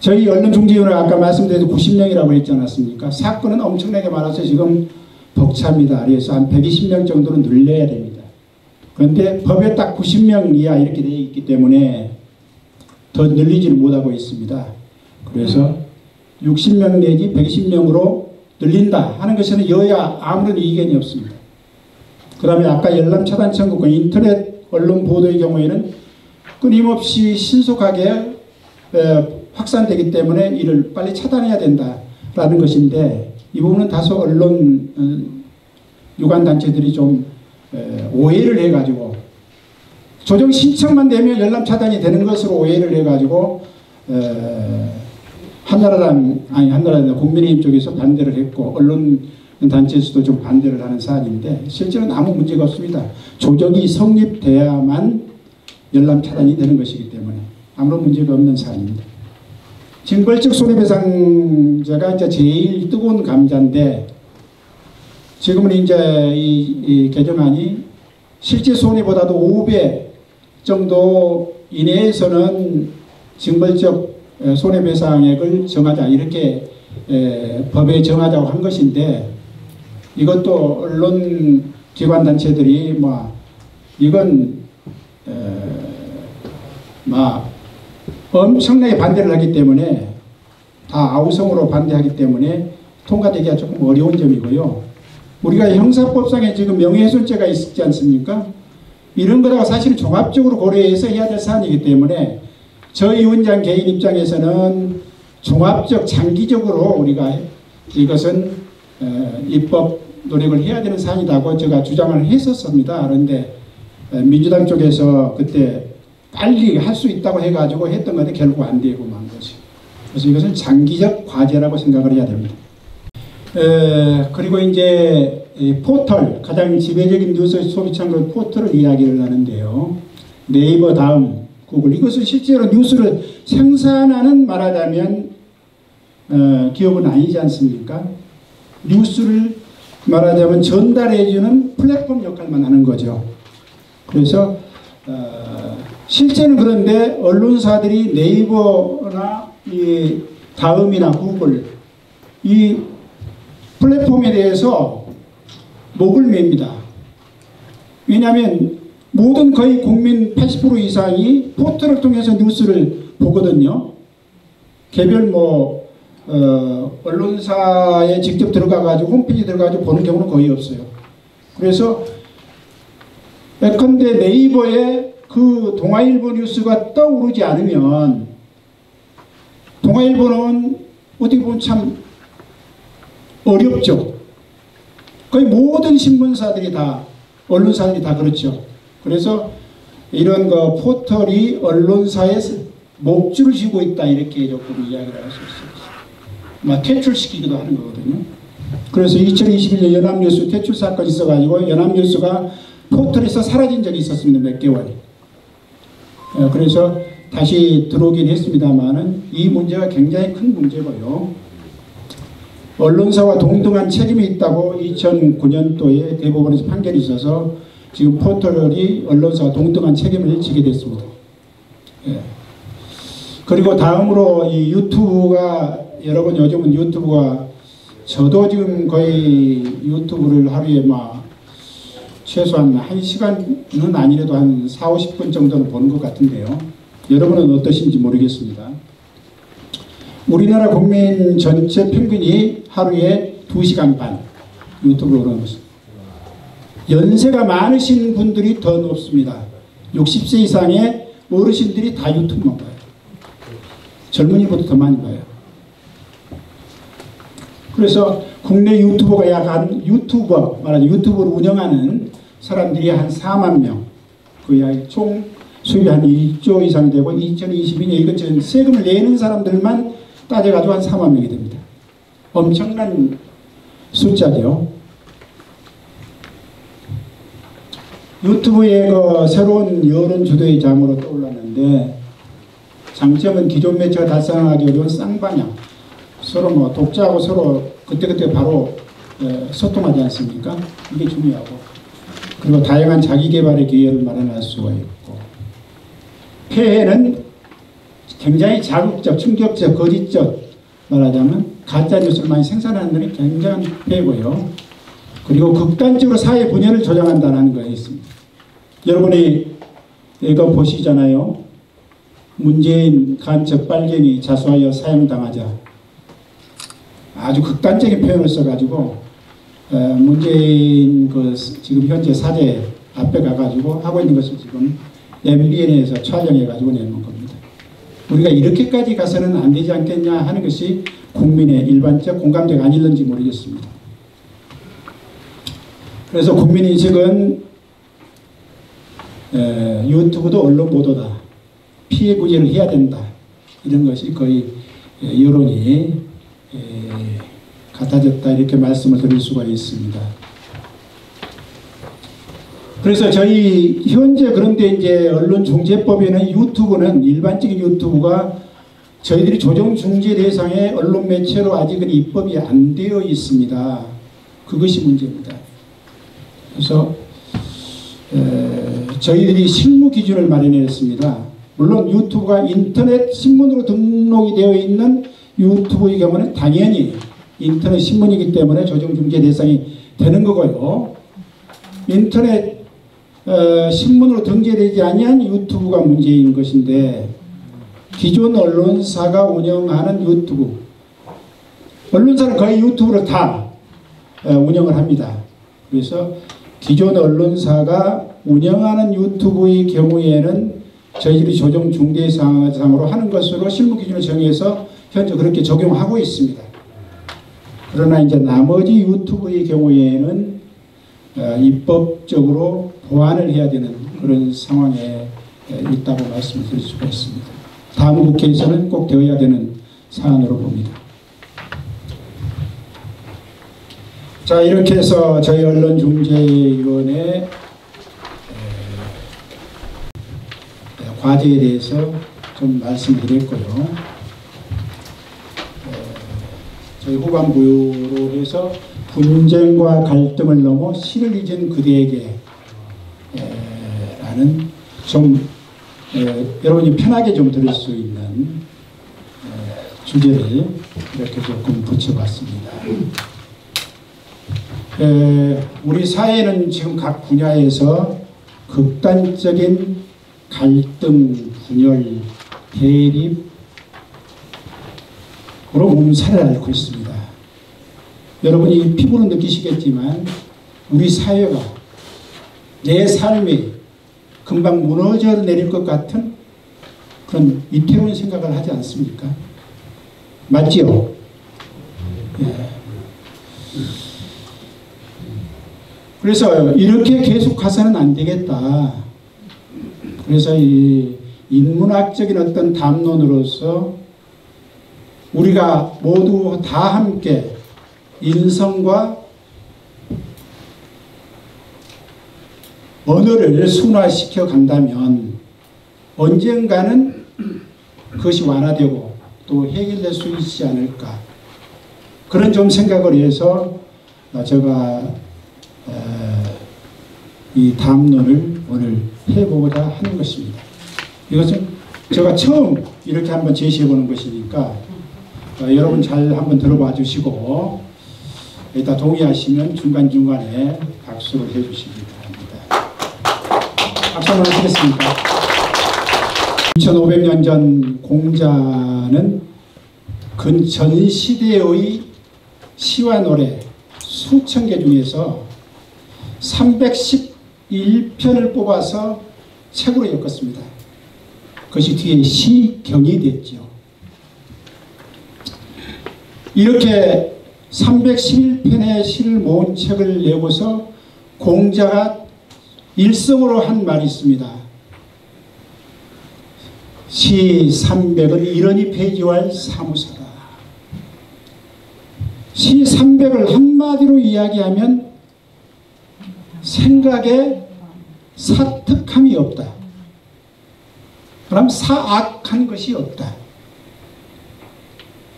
저희 언론중재위원회 아까 말씀드린 90명이라고 했지 않았습니까? 사건은 엄청나게 많아서 지금 벅찹니다. 그래서 한 120명 정도는 늘려야 됩니다. 그런데 법에 딱 90명 이하 이렇게 되어 있기 때문에 더 늘리지는 못하고 있습니다. 그래서 60명 내지 120명으로 늘린다 하는 것에는 여야 아무런 이견이 없습니다. 그 다음에 아까 열람 차단 청구권, 인터넷 언론 보도의 경우에는 끊임없이 신속하게 확산되기 때문에 이를 빨리 차단해야 된다라는 것인데 이 부분은 다소 언론 유관단체들이 좀 오해를 해가지고 조정 신청만 되면 열람 차단이 되는 것으로 오해를 해가지고 한나라당 국민의힘 쪽에서 반대를 했고 언론 단체에서도 좀 반대를 하는 사안인데 실제로는 아무 문제가 없습니다. 조정이 성립돼야만 열람 차단이 되는 것이기 때문에 아무런 문제가 없는 사안입니다. 징벌적 손해배상자가 이제 제일 뜨거운 감자인데 지금은 이제 이 개정안이 실제 손해보다도 5배 정도 이내에서는 징벌적 손해배상액을 정하자 이렇게 법에 정하자고 한 것인데 이것도 언론 기관 단체들이 이건 엄청나게 반대를 하기 때문에 다 아우성으로 반대하기 때문에 통과되기가 조금 어려운 점이고요. 우리가 형사법상에 지금 명예훼손죄가 있지 않습니까? 이런 거다가 사실 종합적으로 고려해서 해야 될 사안이기 때문에 저희 위원장 개인 입장에서는 종합적 장기적으로 우리가 이것은 입법 노력을 해야 되는 사안이라고 제가 주장을 했었습니다. 그런데 민주당 쪽에서 그때 빨리 할 수 있다고 해가지고 했던 건데 결국 안 되고 만 거죠. 그래서 이것은 장기적 과제라고 생각을 해야 됩니다. 그리고 이제 포털, 가장 지배적인 뉴스 소비창구 포털을 이야기를 하는데요. 네이버 다음 구글, 이것은 실제로 뉴스를 생산하는 말하자면 기업은 아니지 않습니까? 뉴스를 말하자면 전달해주는 플랫폼 역할만 하는 거죠. 그래서 실제는 그런데 언론사들이 네이버나 이 다음이나 구글 이 플랫폼에 대해서 목을 맵니다. 왜냐하면 모든 거의 국민 80% 이상이 포털을 통해서 뉴스를 보거든요. 개별 언론사에 직접 들어가가지고 홈페이지 들어가가지고 보는 경우는 거의 없어요. 그래서 예컨대 네이버에 그 동아일보 뉴스가 떠오르지 않으면 동아일보는 어떻게 보면 참 어렵죠. 거의 모든 신문사들이 다 언론사들이 다 그렇죠. 그래서 이런 거 포털이 언론사의 목줄을 쥐고 있다 이렇게 조금 이야기를 할 수 있습니다. 퇴출시키기도 하는 거거든요. 그래서 2021년 연합뉴스 퇴출 사건이 있어가지고 연합뉴스가 포털에서 사라진 적이 있었습니다. 몇 개월. 그래서 다시 들어오긴 했습니다만은 이 문제가 굉장히 큰 문제고요. 언론사와 동등한 책임이 있다고 2009년도에 대법원에서 판결이 있어서 지금 포털이 언론사와 동등한 책임을 지게 됐습니다. 그리고 다음으로 이 유튜브가 여러분 요즘은 유튜브가 저도 지금 거의 유튜브를 하루에 최소한 1시간은 아니래도 한 4, 50분 정도는 보는 것 같은데요. 여러분은 어떠신지 모르겠습니다. 우리나라 국민 전체 평균이 하루에 2시간 반 유튜브를 보는 것입니다. 연세가 많으신 분들이 더 높습니다. 60세 이상의 어르신들이 다 유튜브만 봐요. 젊은이보다 더 많이 봐요. 그래서 국내 유튜버가 말하자면 유튜브를 운영하는 사람들이 한 4만 명, 거의 총 수입이 한 1조 이상 되고 2022년 이것저것 세금을 내는 사람들만 따져가지고 한 4만 명이 됩니다. 엄청난 숫자죠. 유튜브의 새로운 여론 주도의 장으로 떠올랐는데 장점은 기존 매체가 달성하기 어려운 쌍방향, 서로 독자하고 서로 그때그때 바로 소통하지 않습니까? 이게 중요하고, 그리고 다양한 자기개발의 기회를 마련할 수가 있고, 폐해는 굉장히 자극적, 충격적, 거짓적, 말하자면 가짜뉴스를 많이 생산하는 데는 굉장한 폐해고요. 그리고 극단적으로 사회 분열을 조장한다는 거에 있습니다. 여러분이 이거 보시잖아요. 문재인 간첩 빨갱이 자수하여 사형당하자. 아주 극단적인 표현을 써가지고 문재인 지금 현재 사제 앞에 가가지고 하고 있는 것을 지금 MBN에서 촬영해가지고 내는 겁니다. 우리가 이렇게까지 가서는 안 되지 않겠냐 하는 것이 국민의 일반적 공감대가 아닐는지 모르겠습니다. 그래서 국민인식은 유튜브도 언론 보도다, 피해 구제를 해야 된다, 이런 것이 거의 여론이 같아졌다, 이렇게 말씀을 드릴 수가 있습니다. 그래서 저희 현재 그런데 이제 언론중재법에는 유튜브는 일반적인 유튜브가 저희들이 조정중재 대상의 언론 매체로 아직은 입법이 안 되어 있습니다. 그것이 문제입니다. 그래서 저희들이 실무 기준을 마련했습니다. 물론 유튜브가 인터넷 신문으로 등록이 되어 있는 유튜브의 경우는 당연히 인터넷 신문이기 때문에 조정중재 대상이 되는 거고요. 인터넷 신문으로 등재되지 아니한 유튜브가 문제인 것인데, 기존 언론사가 운영하는 유튜브, 언론사는 거의 유튜브를 다 운영을 합니다. 그래서 기존 언론사가 운영하는 유튜브의 경우에는 저희들이 조정 중대상으로 하는 것으로 실무 기준을 정해서 현재 그렇게 적용하고 있습니다. 그러나 이제 나머지 유튜브의 경우에는 입법적으로 보완을 해야 되는 그런 상황에 있다고 말씀을 드릴 수가 있습니다. 다음 국회에서는 꼭 되어야 되는 사안으로 봅니다. 자, 이렇게 해서 저희 언론중재위원회 과제에 대해서 좀 말씀드렸고요. 저희 후반부로 해서 분쟁과 갈등을 넘어 신을 잊은 그대에게 라는 좀 여러분이 편하게 좀 들을 수 있는 주제를 이렇게 조금 붙여봤습니다. 우리 사회는 지금 각 분야에서 극단적인 갈등, 분열, 대립으로 몸살을 앓고 있습니다. 여러분이 피부로 느끼시겠지만 우리 사회가 내 삶이 금방 무너져 내릴 것 같은 그런 위태로운 생각을 하지 않습니까? 맞지요? 예. 그래서 이렇게 계속 가서는 안 되겠다. 그래서 이 인문학적인 어떤 담론으로서 우리가 모두 다 함께 인성과 언어를 순화시켜 간다면 언젠가는 그것이 완화되고 또 해결될 수 있지 않을까, 그런 좀 생각을 해서 제가 이 담론을 오늘 해보고자 하는 것입니다. 이것은 제가 처음 이렇게 한번 제시해 보는 것이니까 여러분 잘 한번 들어봐 주시고 일단 동의하시면 중간중간에 박수를 해 주시기 바랍니다. 박수 한번 하시겠습니까? 2500년 전 공자는 전 시대의 시와 노래 수천 개 중에서 311편을 뽑아서 책으로 엮었습니다. 그것이 뒤에 시경이 됐죠. 이렇게 311편의 시를 모은 책을 내고서 공자가 일성으로 한 말이 있습니다. 시 300은 이러니 폐지할 사무사다. 시 300을 한마디로 이야기하면 생각에 사특함이 없다. 그럼 사악한 것이 없다.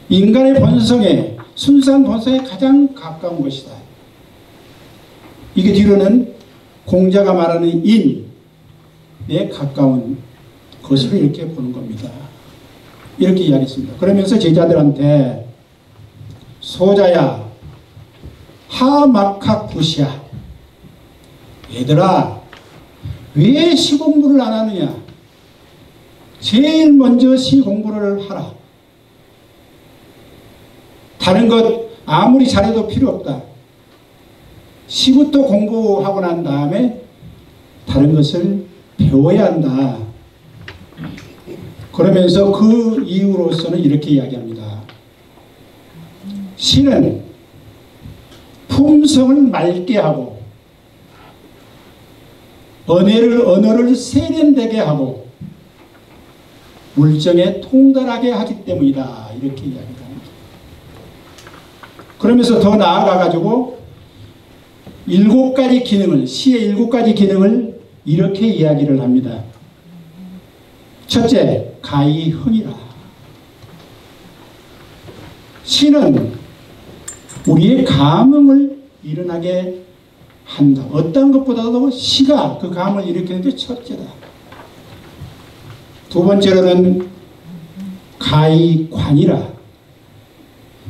인간의 본성에, 순수한 본성에 가장 가까운 것이다. 이게 뒤로는 공자가 말하는 인에 가까운 것으로 이렇게 보는 겁니다. 이렇게 이야기했습니다. 그러면서 제자들한테 소자야 하막학 부시야, 얘들아 왜 시 공부를 안 하느냐, 제일 먼저 시 공부를 하라. 다른 것 아무리 잘해도 필요 없다. 시부터 공부하고 난 다음에 다른 것을 배워야 한다. 그러면서 그 이유로서는 이렇게 이야기합니다. 시는 품성을 맑게 하고 언어를 세련되게 하고 물정에 통달하게 하기 때문이다. 이렇게 이야기합니다. 그러면서 더 나아가 가지고 7가지 기능을, 시의 7가지 기능을 이렇게 이야기를 합니다. 첫째, 가이흥이라. 시는 우리의 감흥을 일어나게 한다. 어떤 것보다도 시가 그 감을 일으키는데 첫째다. 두 번째로는 가이관이라.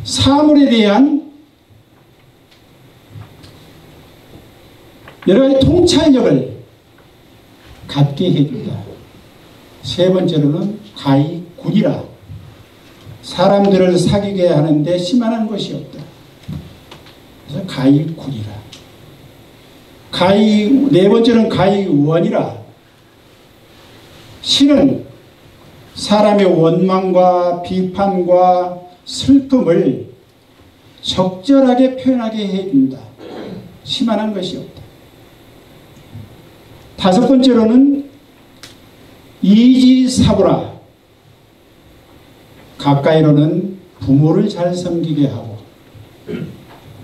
사물에 대한 여러 가지 통찰력을 갖게 해준다. 세 번째로는 가이군이라. 사람들을 사귀게 하는데 심한한 것이 없다. 그래서 가이군이라. 네 번째는 가이원이라. 시는 사람의 원망과 비판과 슬픔을 적절하게 표현하게 해준다. 심한한 것이 없다. 다섯 번째로는 이지사부라. 가까이로는 부모를 잘 섬기게 하고,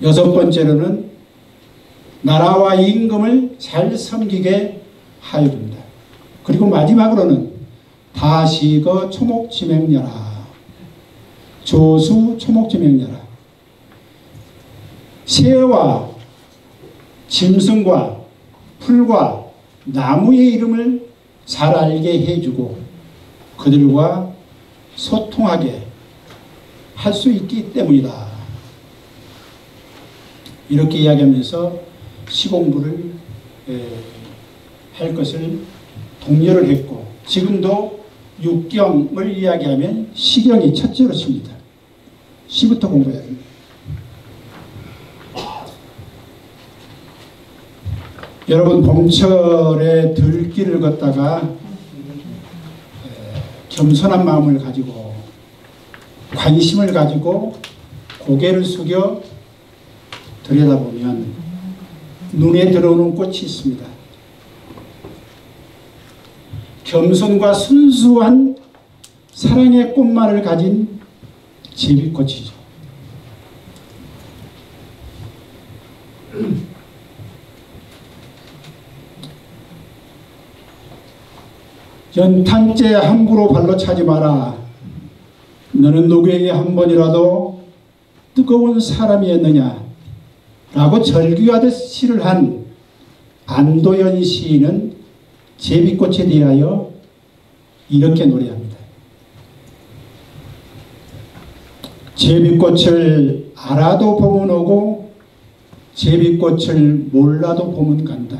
여섯 번째로는 나라와 임금을 잘 섬기게 하여준다. 그리고 마지막으로는 다시거 초목지명녀라. 조수 초목지명녀라. 새와 짐승과 풀과 나무의 이름을 잘 알게 해주고 그들과 소통하게 할 수 있기 때문이다. 이렇게 이야기하면서 시공부를 할 것을 독려를 했고, 지금도 육경을 이야기하면 시경이 첫째로 칩니다. 시부터 공부해야 됩니다. 여러분, 봄철에 들길을 걷다가 겸손한 마음을 가지고 관심을 가지고 고개를 숙여 들여다보면 눈에 들어오는 꽃이 있습니다. 겸손과 순수한 사랑의 꽃말을 가진 제비꽃이죠. 연탄재 함부로 발로 차지 마라. 너는 누구에게 한 번이라도 뜨거운 사람이었느냐? 라고 절규하듯 시를 한 안도연 시인은 제비꽃에 대하여 이렇게 노래합니다. 제비꽃을 알아도 봄은 오고 제비꽃을 몰라도 봄은 간다.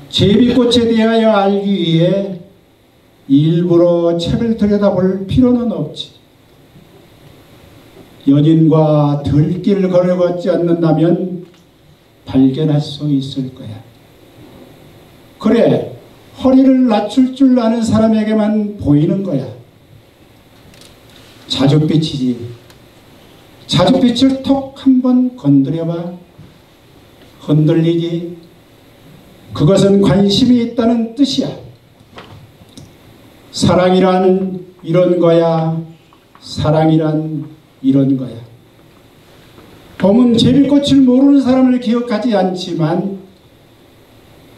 제비꽃에 대하여 알기 위해 일부러 책을 들여다볼 필요는 없지. 연인과 들길을 걸어 걷지 않는다면 발견할 수 있을 거야. 그래, 허리를 낮출 줄 아는 사람에게만 보이는 거야. 자줏빛이지. 자줏빛을 톡 한번 건드려봐. 흔들리지. 그것은 관심이 있다는 뜻이야. 사랑이란 이런 거야. 사랑이란 이런 거야. 봄은 제비꽃을 모르는 사람을 기억하지 않지만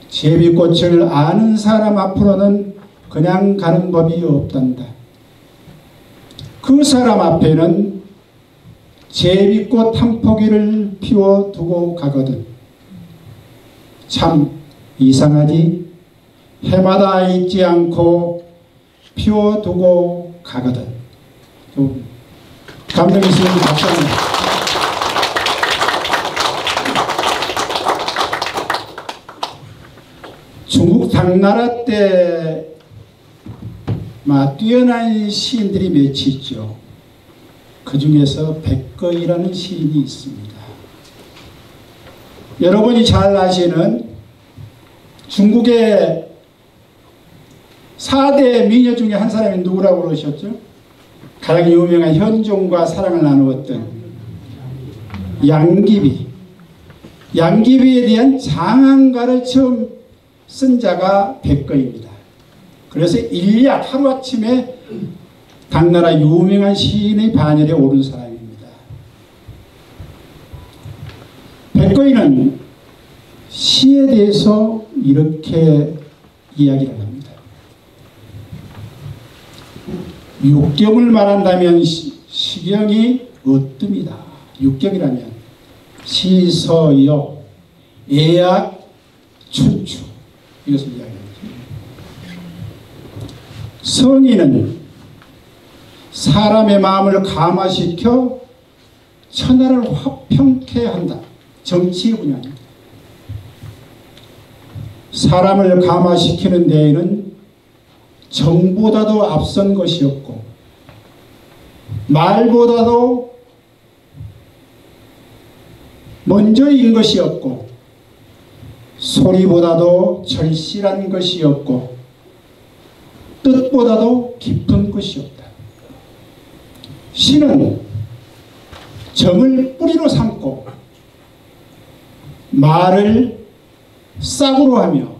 제비꽃을 아는 사람 앞으로는 그냥 가는 법이 없단다. 그 사람 앞에는 제비꽃 한 포기를 피워두고 가거든. 참 이상하지? 해마다 잊지 않고 피워두고 가거든. 좀 감정 있으면 박수 한번. 중국 당나라 때 뛰어난 시인들이 몇이 있죠. 그 중에서 백거이라는 시인이 있습니다. 여러분이 잘 아시는 중국의 4대 미녀 중에 한 사람이 누구라고 그러셨죠? 가장 유명한 현종과 사랑을 나누었던 양귀비. 양귀비에 대한 장안가를 처음 쓴 자가 백거입니다. 그래서 일약 하루아침에 당나라 유명한 시인의 반열에 오른 사람입니다. 백거이는 시에 대해서 이렇게 이야기를 합니다. 육경을 말한다면 시경이 어뜸이다. 육경이라면 시서역, 애약, 춘추 이것을 이야기합니다. 성인은 사람의 마음을 감화시켜 천하를 화평케 한다. 정치의 분야입니다. 사람을 감화시키는 데에는 정보다도 앞선 것이 없고 말보다도 먼저인 것이 없고 소리보다도 절실한 것이 없고 뜻보다도 깊은 것이 없다. 시는 정을 뿌리로 삼고 말을 싹으로 하며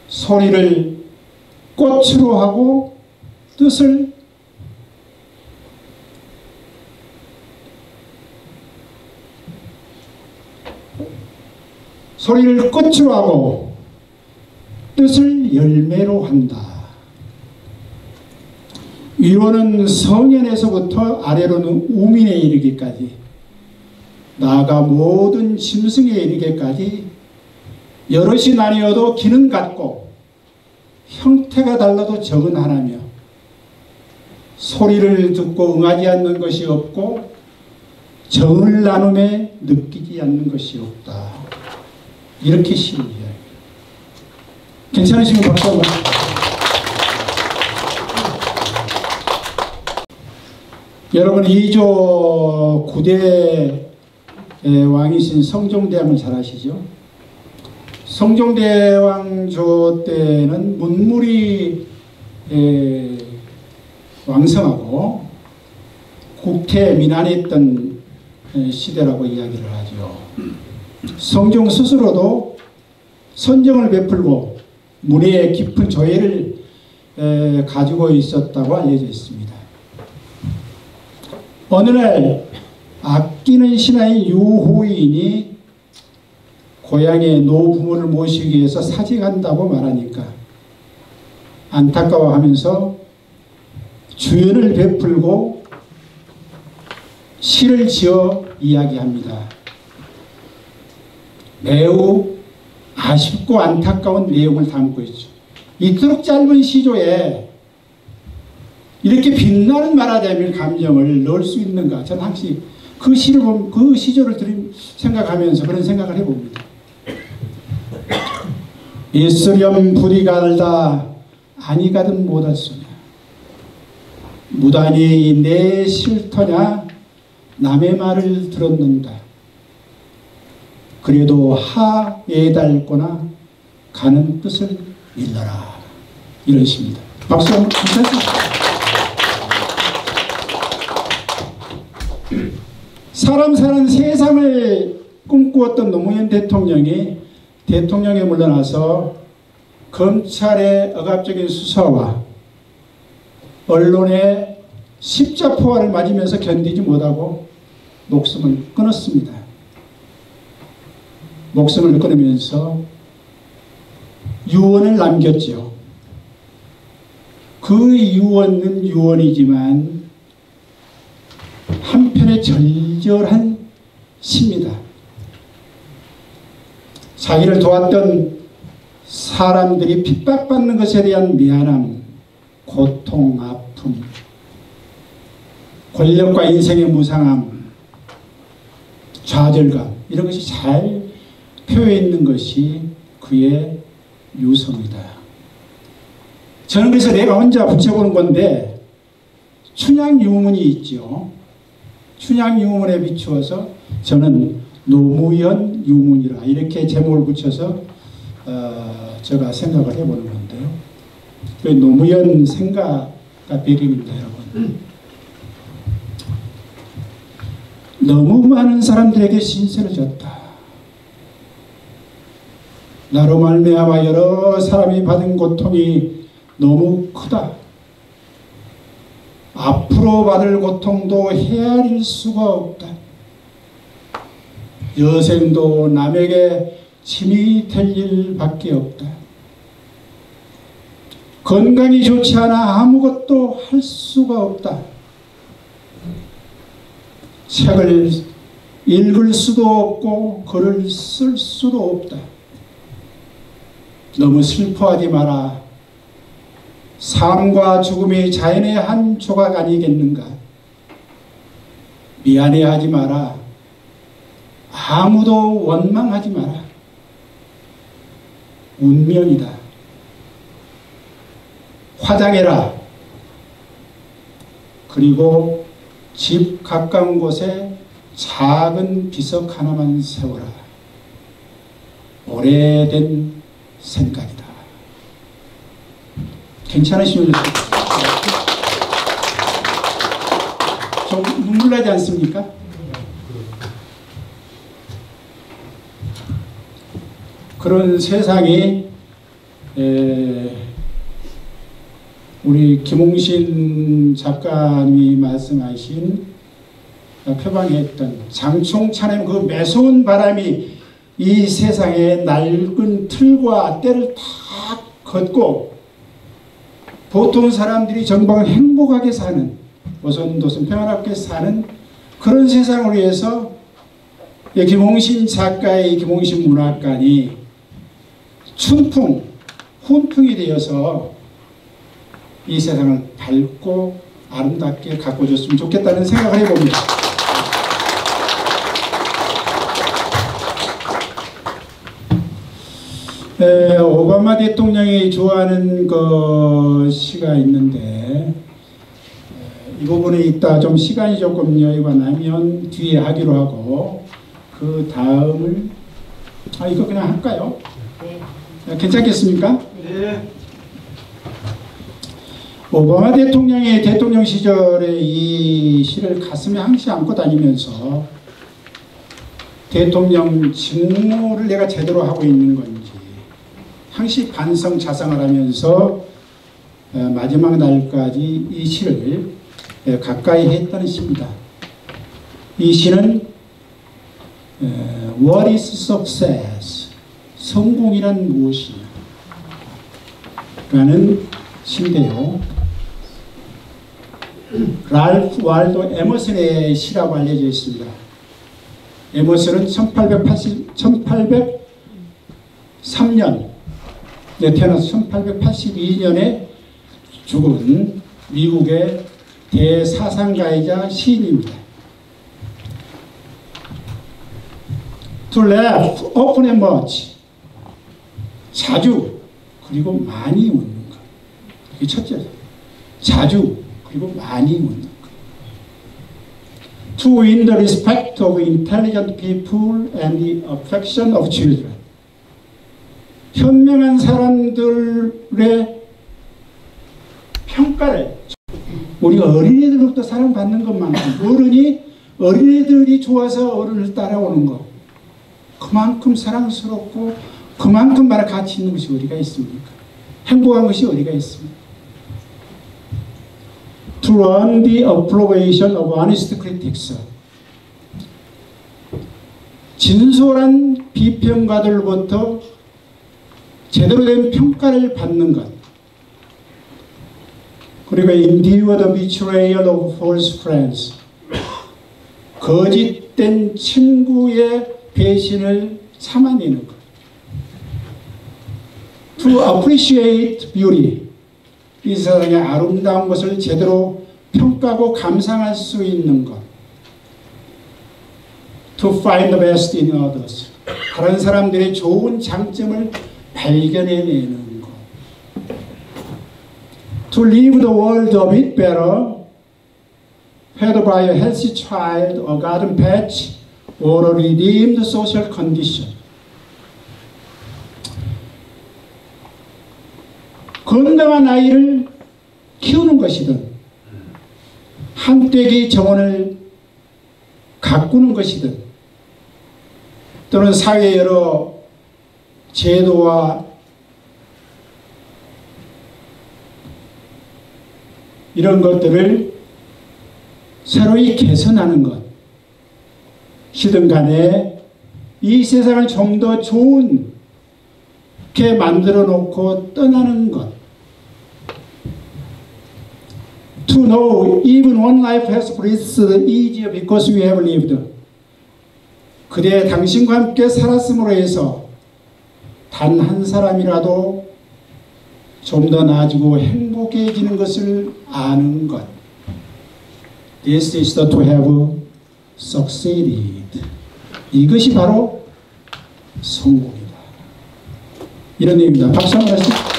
소리를 꽃으로 하고 뜻을 소리를 꽃으로 하고 뜻을 열매로 한다. 위로는 성현에서부터 아래로는 우민에 이르기까지 나아가 모든 짐승에 이르기까지 여럿이 나뉘어도 기능 같고 형태가 달라도 적은 하나며 소리를 듣고 응하지 않는 것이 없고 정을 나눔에 느끼지 않는 것이 없다. 이렇게 시를 이야기해요. 괜찮으시면 박수 한번. 여러분 2조 9대 왕이신 성종대왕을 잘 아시죠? 성종대왕조 때는 문물이 왕성하고 국태민안했던 시대라고 이야기를 하죠. 성종 스스로도 선정을 베풀고 문외의 깊은 조예를 가지고 있었다고 알려져 있습니다. 어느 날 아끼는 신하인 유호인이 고향에 노부모를 모시기 위해서 사직한다고 말하니까 안타까워하면서 주연을 베풀고 시를 지어 이야기합니다. 매우 아쉽고 안타까운 내용을 담고 있죠. 이토록 짧은 시조에 이렇게 빛나는 말하자면 감정을 넣을 수 있는가? 저는 항상 그 시를 보면 그 시조를 생각하면서 그런 생각을 해봅니다. 있으렴 부디 갈다 아니 가든 못하소냐. 무단히 내 싫더냐 남의 말을 들었는가. 그래도 하에 닳거나 가는 뜻을 일러라. 이런 시입니다. 박수 한번 주세요. 사람 사는 세상을 꿈꾸었던 노무현 대통령이 대통령에 물러나서 검찰의 억압적인 수사와 언론의 십자포화를 맞으면서 견디지 못하고 목숨을 끊었습니다. 목숨을 끊으면서 유언을 남겼죠. 그 유언은 유언이지만 한편의 절절한 시입니다. 자기를 도왔던 사람들이 핍박받는 것에 대한 미안함, 고통, 아픔, 권력과 인생의 무상함, 좌절감 이런 것이 잘 표해 있는 것이 그의 유서입니다. 저는 그래서 내가 혼자 붙여보는 건데 춘향 유문이 있죠. 춘향 유문에 비추어서 저는 노무현 유문이라 이렇게 제목을 붙여서 제가 생각을 해보는 건데요. 그 노무현 생가가 배경입니다, 여러분. 너무 많은 사람들에게 신세를 졌다. 나로 말미암아 여러 사람이 받은 고통이 너무 크다. 앞으로 받을 고통도 헤아릴 수가 없다. 여생도 남에게 짐이 될 일밖에 없다. 건강이 좋지 않아 아무것도 할 수가 없다. 책을 읽을 수도 없고 글을 쓸 수도 없다. 너무 슬퍼하지 마라. 삶과 죽음이 자연의 한 조각 아니겠는가. 미안해하지 마라. 아무도 원망하지 마라. 운명이다. 화장해라. 그리고 집 가까운 곳에 작은 비석 하나만 세워라. 오래된 생각이다. 괜찮으시면 좀 눈물 나지 않습니까? 그런 세상이 우리 김홍신 작가님이 말씀하신 표방했던 장총찬의 그 매서운 바람이 이 세상의 낡은 틀과 때를 다 걷고 보통 사람들이 전방 행복하게 사는 오손도손 평안하게 사는 그런 세상을 위해서 김홍신 작가의 김홍신 문학관이 춘풍, 훈풍이 되어서 이 세상을 밝고 아름답게 가꿔줬으면 좋겠다는 생각을 해봅니다. 오바마 대통령이 좋아하는 그 시가 있는데 이 부분에 있다 좀 시간이 조금 여유가 나면 뒤에 하기로 하고 그 다음을 이거 그냥 할까요? 네. 괜찮겠습니까? 네. 오바마 대통령의 대통령 시절에 이 시를 가슴에 항상 안고 다니면서 대통령 직무를 내가 제대로 하고 있는 건지 항시 반성 자상을 하면서 마지막 날까지 이 시를 가까이 했다는 시입니다. 이 시는 What is success? 성공이란 무엇이냐? 라는 시인데요. 랄프 waldo 에머슨의 시라고 알려져 있습니다. 에머슨은 1803년 태어나서 1882년에 죽은 미국의 대사상가이자 시인입니다. To laugh often and much. 자주 그리고 많이 웃는 것. 이게 첫째죠. 자주 그리고 많이 웃는 것. To win the respect of intelligent people and the affection of children. 현명한 사람들의 평가를, 우리가 어린이들로부터 사랑받는 것만큼 어린이들이 좋아서 어른을 따라오는 것, 그만큼 사랑스럽고 그만큼 말할 가치 있는 것이 어디가 있습니까? 행복한 것이 어디가 있습니까? To earn the approbation of honest critics. 진솔한 비평가들로부터 제대로 된 평가를 받는 것. 그리고 endure the betrayal of false friends. 거짓된 친구의 배신을 참아내는 것. To appreciate beauty. 이 세상의 아름다운 것을 제대로 평가하고 감상할 수 있는 것. To find the best in others. 다른 사람들의 좋은 장점을 발견해내는 것. To leave the world a bit better, whether by a healthy child, a garden patch, or a redeemed social condition. 건강한 아이를 키우는 것이든 한때기 정원을 가꾸는 것이든 또는 사회의 여러 제도와 이런 것들을 새로이 개선하는 것이든 간에 이 세상을 좀 더 좋게 만들어 놓고 떠나는 것. To know even one life has breathed easier because we have lived. 그대 당신과 함께 살았음으로 해서 단 한 사람이라도 좀 더 나아지고 행복해지는 것을 아는 것. This is the to have succeeded. 이것이 바로 성공이다. 이런 얘기입니다. 박수 한번 하시죠.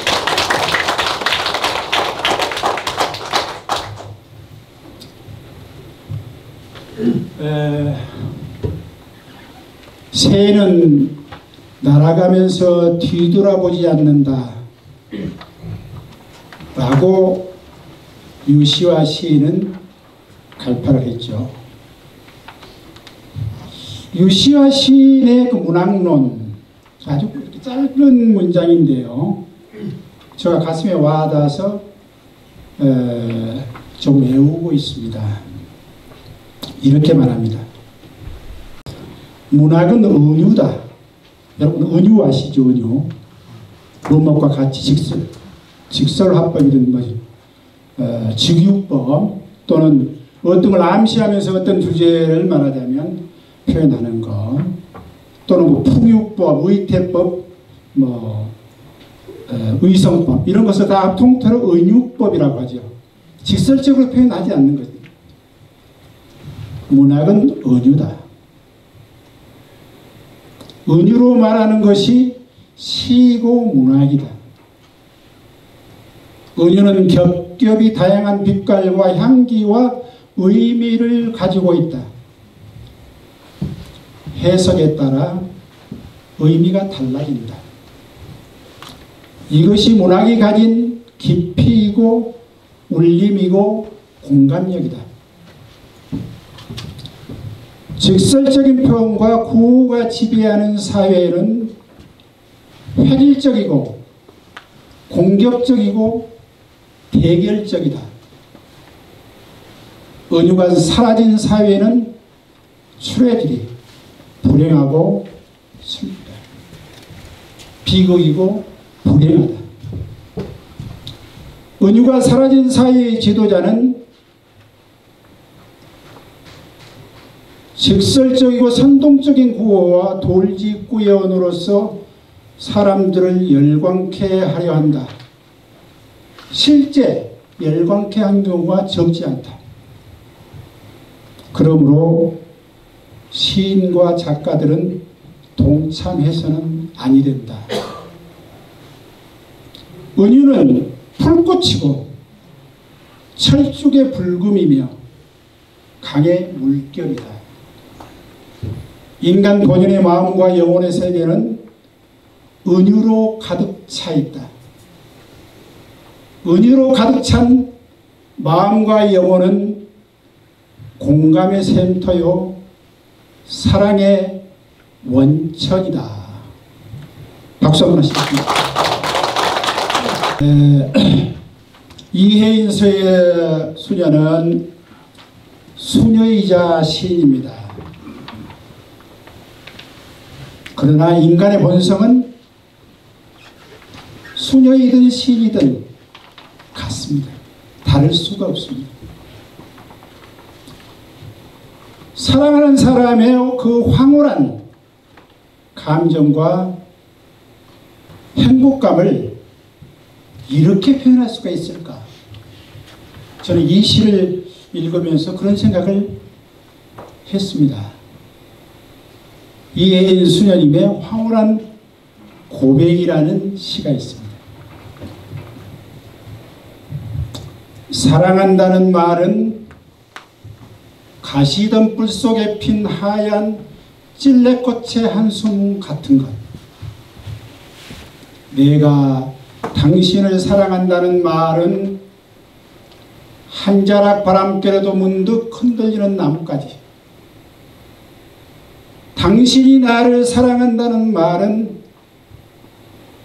새는 날아가면서 뒤돌아보지 않는다 라고 유시화 시인은 갈파를 했죠. 유시화 시인의 그 문학론, 아주 짧은 문장인데요. 제가 가슴에 와닿아서 좀 외우고 있습니다. 이렇게 말합니다. 문학은 은유다. 여러분 은유 아시죠? 은유. 문법과 같이 직설화법이든 직유법 또는 어떤 걸 암시하면서 어떤 주제를 말하자면 표현하는 것, 또는 풍유법, 의태법, 의성법 이런 것을 다 통틀어 은유법이라고 하죠. 직설적으로 표현하지 않는 거죠. 문학은 은유다. 은유로 말하는 것이 시고 문학이다. 은유는 겹겹이 다양한 빛깔과 향기와 의미를 가지고 있다. 해석에 따라 의미가 달라진다. 이것이 문학이 가진 깊이이고 울림이고 공감력이다. 직설적인 표현과 구호가 지배하는 사회에는 획일적이고 공격적이고 대결적이다. 은유가 사라진 사회는 출애질이 불행하고 슬프다. 비극이고 불행하다. 은유가 사라진 사이의 지도자는 직설적이고 선동적인 구호와 돌직구의 언어로서 사람들을 열광케 하려 한다. 실제 열광케 한 경우가 적지 않다. 그러므로 시인과 작가들은 동참해서는 아니 된다. 은유는 불꽃이고 철쭉의 불금이며 강의 물결이다. 인간 본연의 마음과 영혼의 세계는 은유로 가득 차 있다. 은유로 가득 찬 마음과 영혼은 공감의 샘터요 사랑의 원천이다. 박수 한번 하시겠습니다. 이혜인서의 수녀는 수녀이자 시인입니다. 그러나 인간의 본성은 수녀이든 시인이든 같습니다. 다를 수가 없습니다. 사랑하는 사람의 그 황홀한 감정과 행복감을 이렇게 표현할 수가 있을까? 저는 이 시를 읽으면서 그런 생각을 했습니다. 이혜인 수녀님의 황홀한 고백이라는 시가 있습니다. 사랑한다는 말은 가시덤불 속에 핀 하얀 찔레꽃의 한숨 같은 것. 내가 당신을 사랑한다는 말은 한 자락 바람결에도 문득 흔들리는 나뭇가지. 당신이 나를 사랑한다는 말은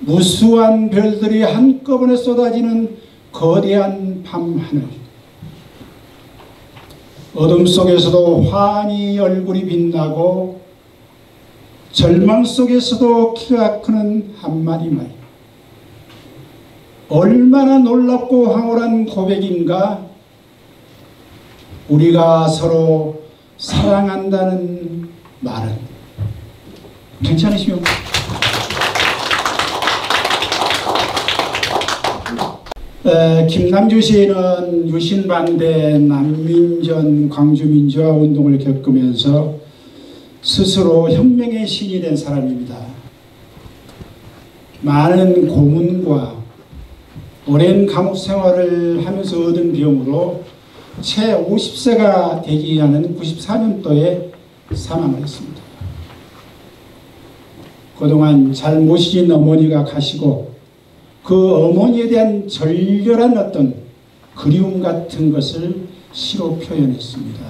무수한 별들이 한꺼번에 쏟아지는 거대한 밤하늘. 어둠 속에서도 환히 얼굴이 빛나고 절망 속에서도 키가 크는 한마디 말. 얼마나 놀랍고 황홀한 고백인가. 우리가 서로 사랑한다는 말은. 괜찮으시면 김남주 시인은 유신반대 난민전 광주민주화 운동을 겪으면서 스스로 혁명의 신이 된 사람입니다. 많은 고문과 오랜 감옥 생활을 하면서 얻은 병으로 채 50세가 되지 않은 94년도에 사망을 했습니다. 그동안 잘 모시진 어머니가 가시고 그 어머니에 대한 절절한 어떤 그리움 같은 것을 시로 표현했습니다.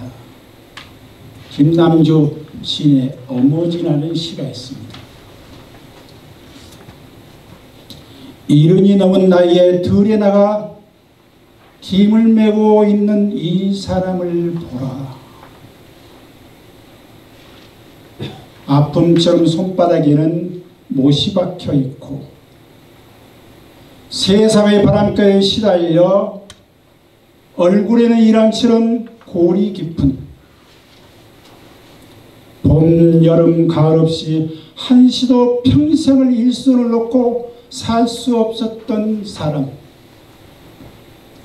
김남주 시인의 어머니라는 시가 있습니다. 이른이 넘은 나이에 들에 나가 김을 메고 있는 이 사람을 보라. 아픔처럼 손바닥에는 못이 박혀 있고 세상의 바람결에 시달려 얼굴에는 이랑처럼 골이 깊은 봄, 여름, 가을 없이 한시도 평생을 일손을 놓고 살 수 없었던 사람.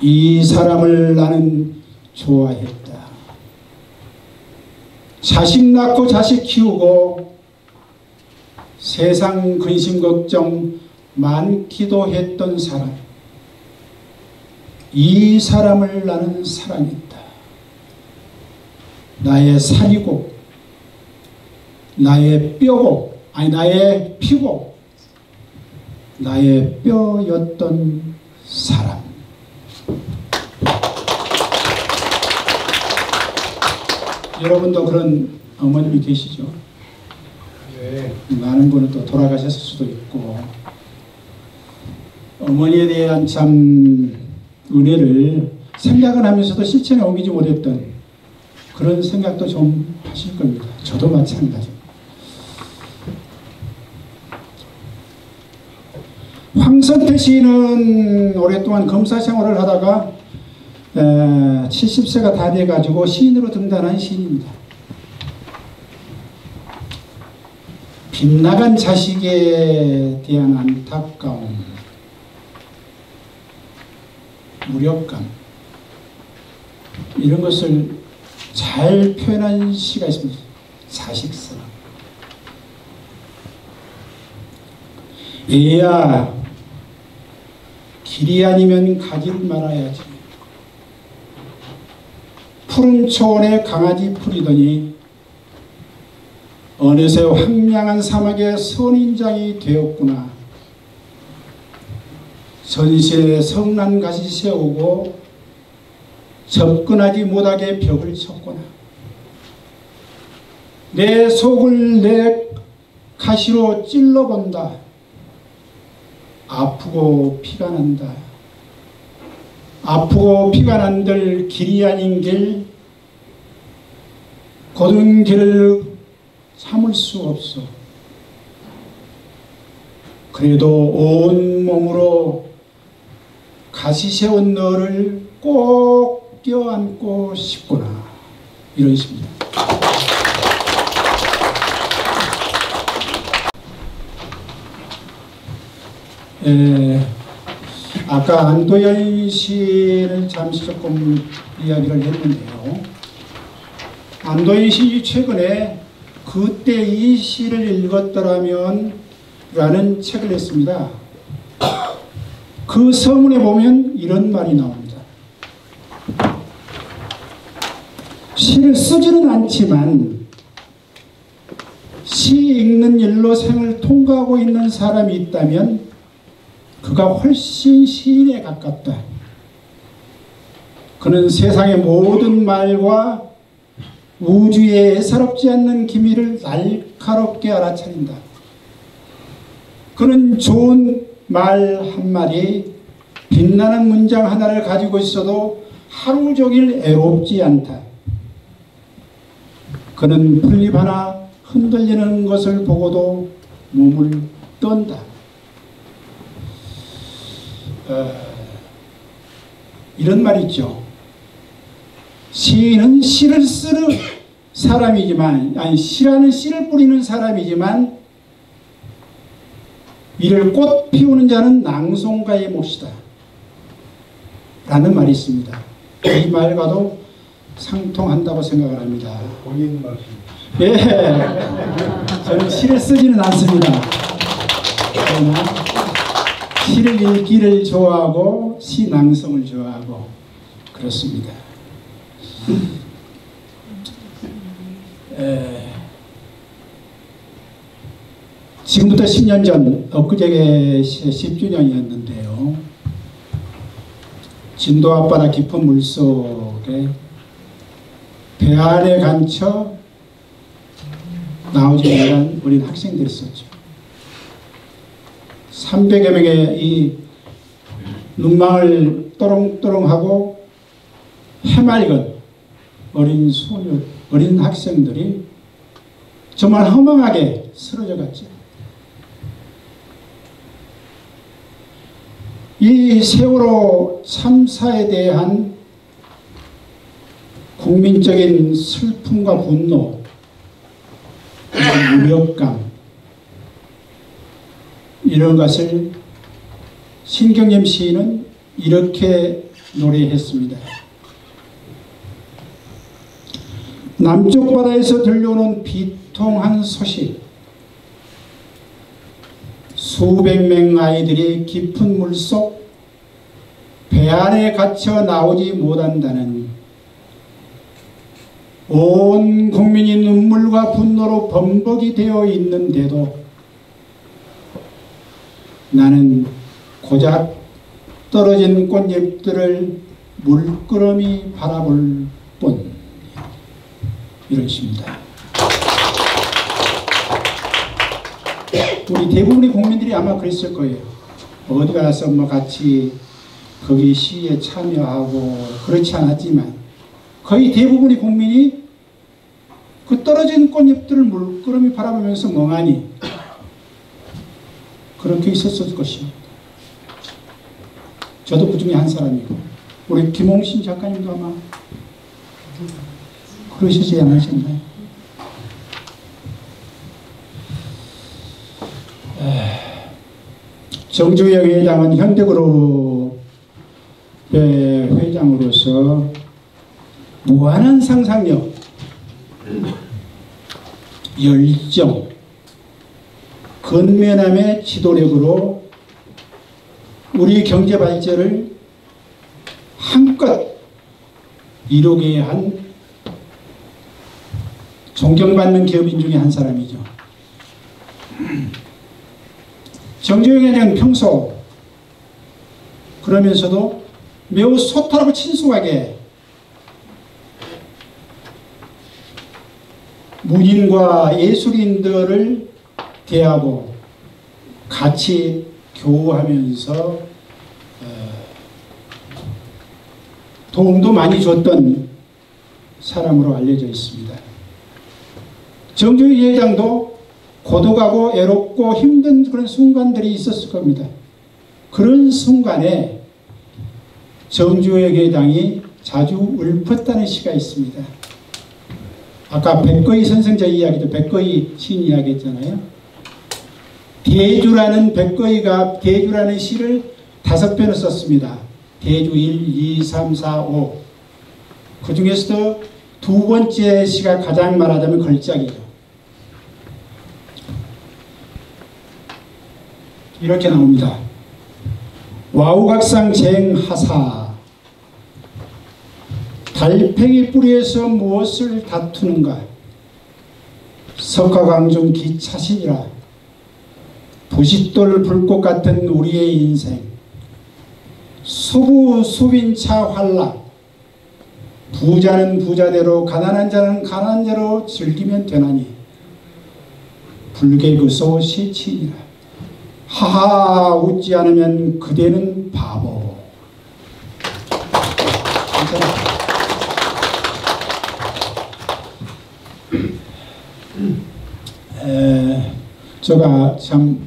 이 사람을 나는 좋아했다. 자식 낳고 자식 키우고 세상 근심 걱정 많기도 했던 사람. 이 사람을 나는 사랑했다. 나의 살이고 나의 뼈고 나의 피고 나의 뼈였던 사람. 여러분도 그런 어머님이 계시죠? 네. 많은 분은 또 돌아가셨을 수도 있고 어머니에 대한 참 은혜를 생각은 하면서도 실천에 옮기지 못했던 그런 생각도 좀 하실 겁니다. 저도 마찬가지입니다. 황선태 시인은 오랫동안 검사 생활을 하다가 70세가 다 돼가지고 시인으로 등단한 시인입니다. 빗나간 자식에 대한 안타까움, 무력감, 이런 것을 잘 표현한 시가 있습니다. 자식사랑. 애야, 길이 아니면 가지를 말아야지. 푸른 초원에 강아지 풀이더니 어느새 황량한 사막에 선인장이 되었구나. 전시에 성난 가시 세우고 접근하지 못하게 벽을 쳤구나. 내 속을 내 가시로 찔러본다. 아프고 피가 난다. 아프고 피가 난들 길이 아닌 길, 고든 길을 참을 수 없어. 그래도 온 몸으로 가시 세운 너를 꼭 껴안고 싶구나. 이런 식입니다. 아까 안도현 시를 잠시 조금 이야기를 했는데요. 안도현 시 최근에 그때 이 시를 읽었더라면 라는 책을 냈습니다. 그 서문에 보면 이런 말이 나옵니다. 시를 쓰지는 않지만 시 읽는 일로 생을 통과하고 있는 사람이 있다면 그가 훨씬 시인에 가깝다. 그는 세상의 모든 말과 우주에 애사롭지 않는 기미를 날카롭게 알아차린다. 그는 좋은 말 한마디, 빛나는 문장 하나를 가지고 있어도 하루 종일 애롭지 않다. 그는 풀잎 하나 흔들리는 것을 보고도 몸을 떤다. 이런 말이 있죠. 시인은 시를 쓰는 사람이지만, 아니 시라는 씨를 뿌리는 사람이지만 이를 꽃 피우는 자는 낭송가의 몫이다 라는 말이 있습니다. 이 말과도 상통한다고 생각을 합니다. 본인 말씀. 예, 저는 시를 쓰지는 않습니다. 그러나 시를 읽기를 좋아하고 시 낭송을 좋아하고 그렇습니다. 지금부터 10년 전 엊그제 10주년이었는데요. 진도 앞바다 깊은 물속에 배 안에 갇혀 나오지 못한 어린 학생들이 있었죠. 300여 명의 이 눈망울 또롱또롱하고 해맑은 어린 소녀, 어린 학생들이 정말 허망하게 쓰러져 갔죠. 이 세월호 참사에 대한 국민적인 슬픔과 분노, 무력감, 이런 것을 신경림 시인은 이렇게 노래했습니다. 남쪽 바다에서 들려오는 비통한 소식, 수백 명 아이들이 깊은 물속 배 안에 갇혀 나오지 못한다는, 온 국민이 눈물과 분노로 범벅이 되어 있는데도 나는 고작 떨어진 꽃잎들을 물끄러미 바라볼 뿐. 이런 식입니다. 우리 대부분의 국민들이 아마 그랬을 거예요. 어디 가서 뭐 같이 거기 시에 참여하고 그렇지 않았지만 거의 대부분의 국민이 그 떨어진 꽃잎들을 물끄러미 바라보면서 멍하니 그렇게 있었을 것입니다. 저도 그 중에 한 사람이고 우리 김홍신 작가님도 아마 그러시지 않으셨나요? 정주영 회장은 현대그룹의 회장으로서 무한한 상상력, 열정, 근면함의 지도력으로 우리 경제 발전을 한껏 이루게 한 존경받는 기업인 중에 한 사람이죠. 정주영 회장은 평소 그러면서도 매우 소탈하고 친숙하게 문인과 예술인들을 대하고 같이 교우하면서 도움도 많이 줬던 사람으로 알려져 있습니다. 정주영 회장도 고독하고 애롭고 힘든 그런 순간들이 있었을 겁니다. 그런 순간에 정주영 회장이 자주 읊었다는 시가 있습니다. 아까 백거이 선생자 이야기도 백거이 시인 이야기 했잖아요. 대주라는 백거이가 대주라는 시를 5편을 썼습니다. 대주 1, 2, 3, 4, 5. 그 중에서도 두 번째 시가 가장 말하자면 걸작이죠. 이렇게 나옵니다. 와우각상 쟁하사 달팽이 뿌리에서 무엇을 다투는가 석가강중 기차신이라 부싯돌 불꽃 같은 우리의 인생 수부 수빈차 활락 부자는 부자대로 가난한 자는 가난한 대로 즐기면 되나니 불개그소 시치니라 하하 웃지 않으면 그대는 바보. 제가 참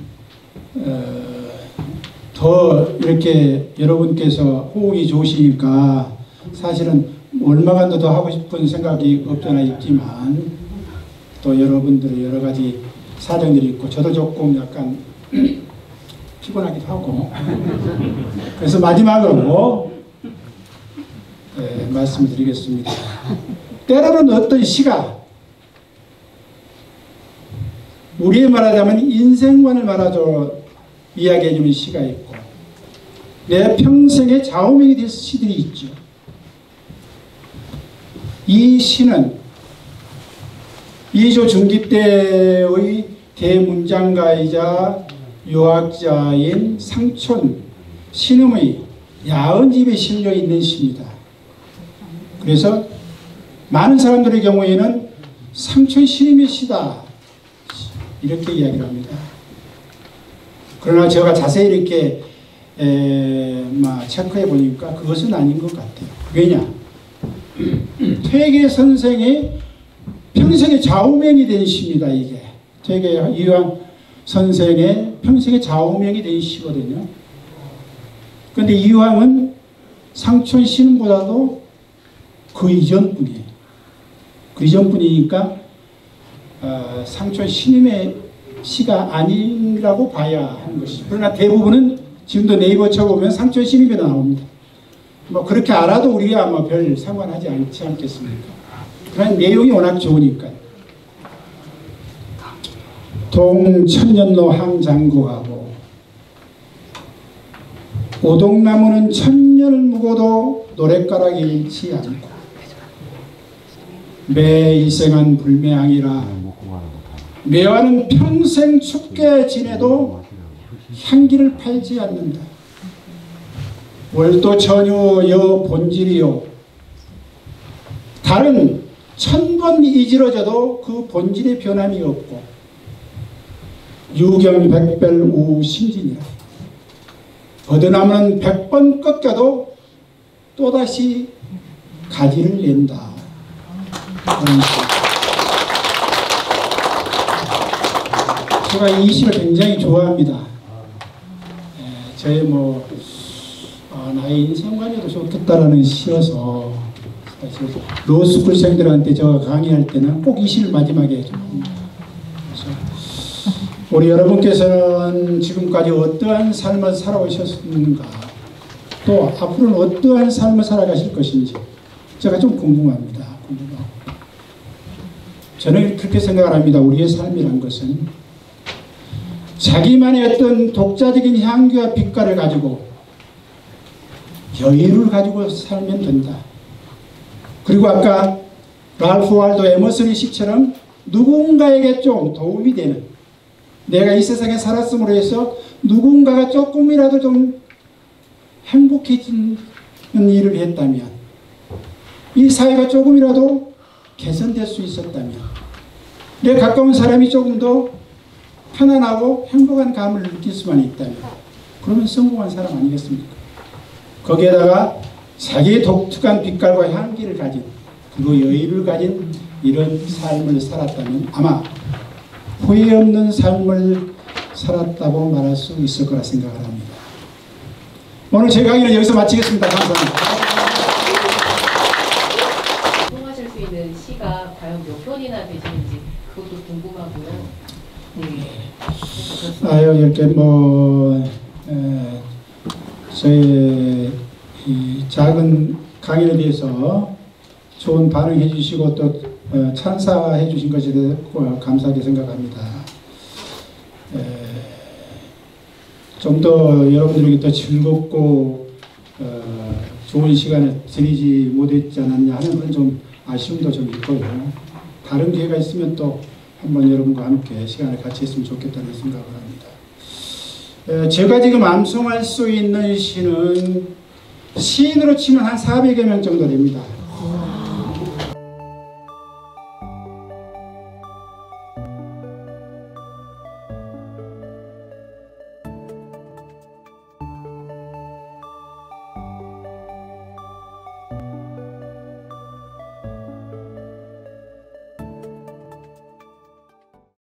더 이렇게 여러분께서 호응이 좋으시니까 사실은 얼마간도 더 하고 싶은 생각이 없잖아 있지만 또 여러분들의 여러 가지 사정들이 있고 저도 조금 약간 피곤하기도 하고 그래서 마지막으로 말씀을 드리겠습니다. 때로는 어떤 시가 우리의 말하자면 인생관을 말하죠. 이야기해주는 시가 있고 내 평생의 좌우명이 될 시들이 있죠. 이 시는 이조 중기 때의 대문장가이자 유학자인 상촌 신음의 야한 집에 실려 있는 시입니다. 그래서 많은 사람들의 경우에는 상촌 신임의 시다 이렇게 이야기를 합니다. 그러나 제가 자세히 이렇게 체크해 보니까 그것은 아닌 것 같아요. 왜냐? 퇴계 선생의 평생의 좌우명이 된 시입니다. 이게 퇴계 이황 선생의 평생의 좌우명이 된 시거든요. 그런데 이황은 상촌 신보다도 그 이전 분이에요. 그 이전 분이니까 상촌 신임의 시가 아니라고 봐야 하는 것이죠. 그러나 대부분은 지금도 네이버 쳐보면 상촌 신임이 나옵니다. 뭐 그렇게 알아도 우리가 아마 별 상관하지 않지 않겠습니까? 그런 내용이 워낙 좋으니까요. 동천년로 항장구하고 오동나무는 천년을 묵어도 노랫가락이 잃지 않고 매 일생한 불매향이라 매화는 평생 춥게 지내도 향기를 팔지 않는다. 월도 전유 여 본질이요 달은 1000번 이지러져도 그 본질의 변함이 없고 유경백별 우신진이라 버드나무는 100번 꺾여도 또다시 가지를 낸다. 그런 제가 이 시를 굉장히 좋아합니다. 저의 나의 인생관여도 좋겠다라는 시여서 사실 로스쿨생들한테 제가 강의할 때는 꼭 이 시를 마지막에 해줍니다. 우리 여러분께서는 지금까지 어떠한 삶을 살아오셨는가, 또 앞으로는 어떠한 삶을 살아가실 것인지 제가 좀 궁금합니다. 저는 그렇게 생각을 합니다. 우리의 삶이란 것은 자기만의 어떤 독자적인 향기와 빛깔을 가지고 여유를 가지고 살면 된다. 그리고 아까 랄프 waldo 에머슨의 시처럼 누군가에게 좀 도움이 되는, 내가 이 세상에 살았음으로 해서 누군가가 조금이라도 좀 행복해지는 일을 했다면, 이 사회가 조금이라도 개선될 수 있었다면, 내 가까운 사람이 조금 더 편안하고 행복한 감을 느낄 수만 있다면, 그러면 성공한 사람 아니겠습니까? 거기에다가 자기의 독특한 빛깔과 향기를 가진, 그리고 여유를 가진 이런 삶을 살았다면 아마 후회 없는 삶을 살았다고 말할 수 있을 거라 생각을 합니다. 오늘 제 강의는 여기서 마치겠습니다. 감사합니다. 활동하실 수 있는 시가 과연 몇 편이나 되시는지 그것도 궁금하고요. 네. 이렇게 저희 이 작은 강의에 대해서 좋은 반응해 주시고 또 찬사해 주신 것에 대해 감사하게 생각합니다. 좀 더 여러분들에게 더 즐겁고 좋은 시간을 드리지 못했지 않았냐 하는 그런 좀 아쉬움도 좀 있고요. 다른 기회가 있으면 또 한번 여러분과 함께 시간을 같이 했으면 좋겠다는 생각을 합니다. 제가 지금 암송할 수 있는 시는 시인으로 치면 한 400여 명 정도 됩니다.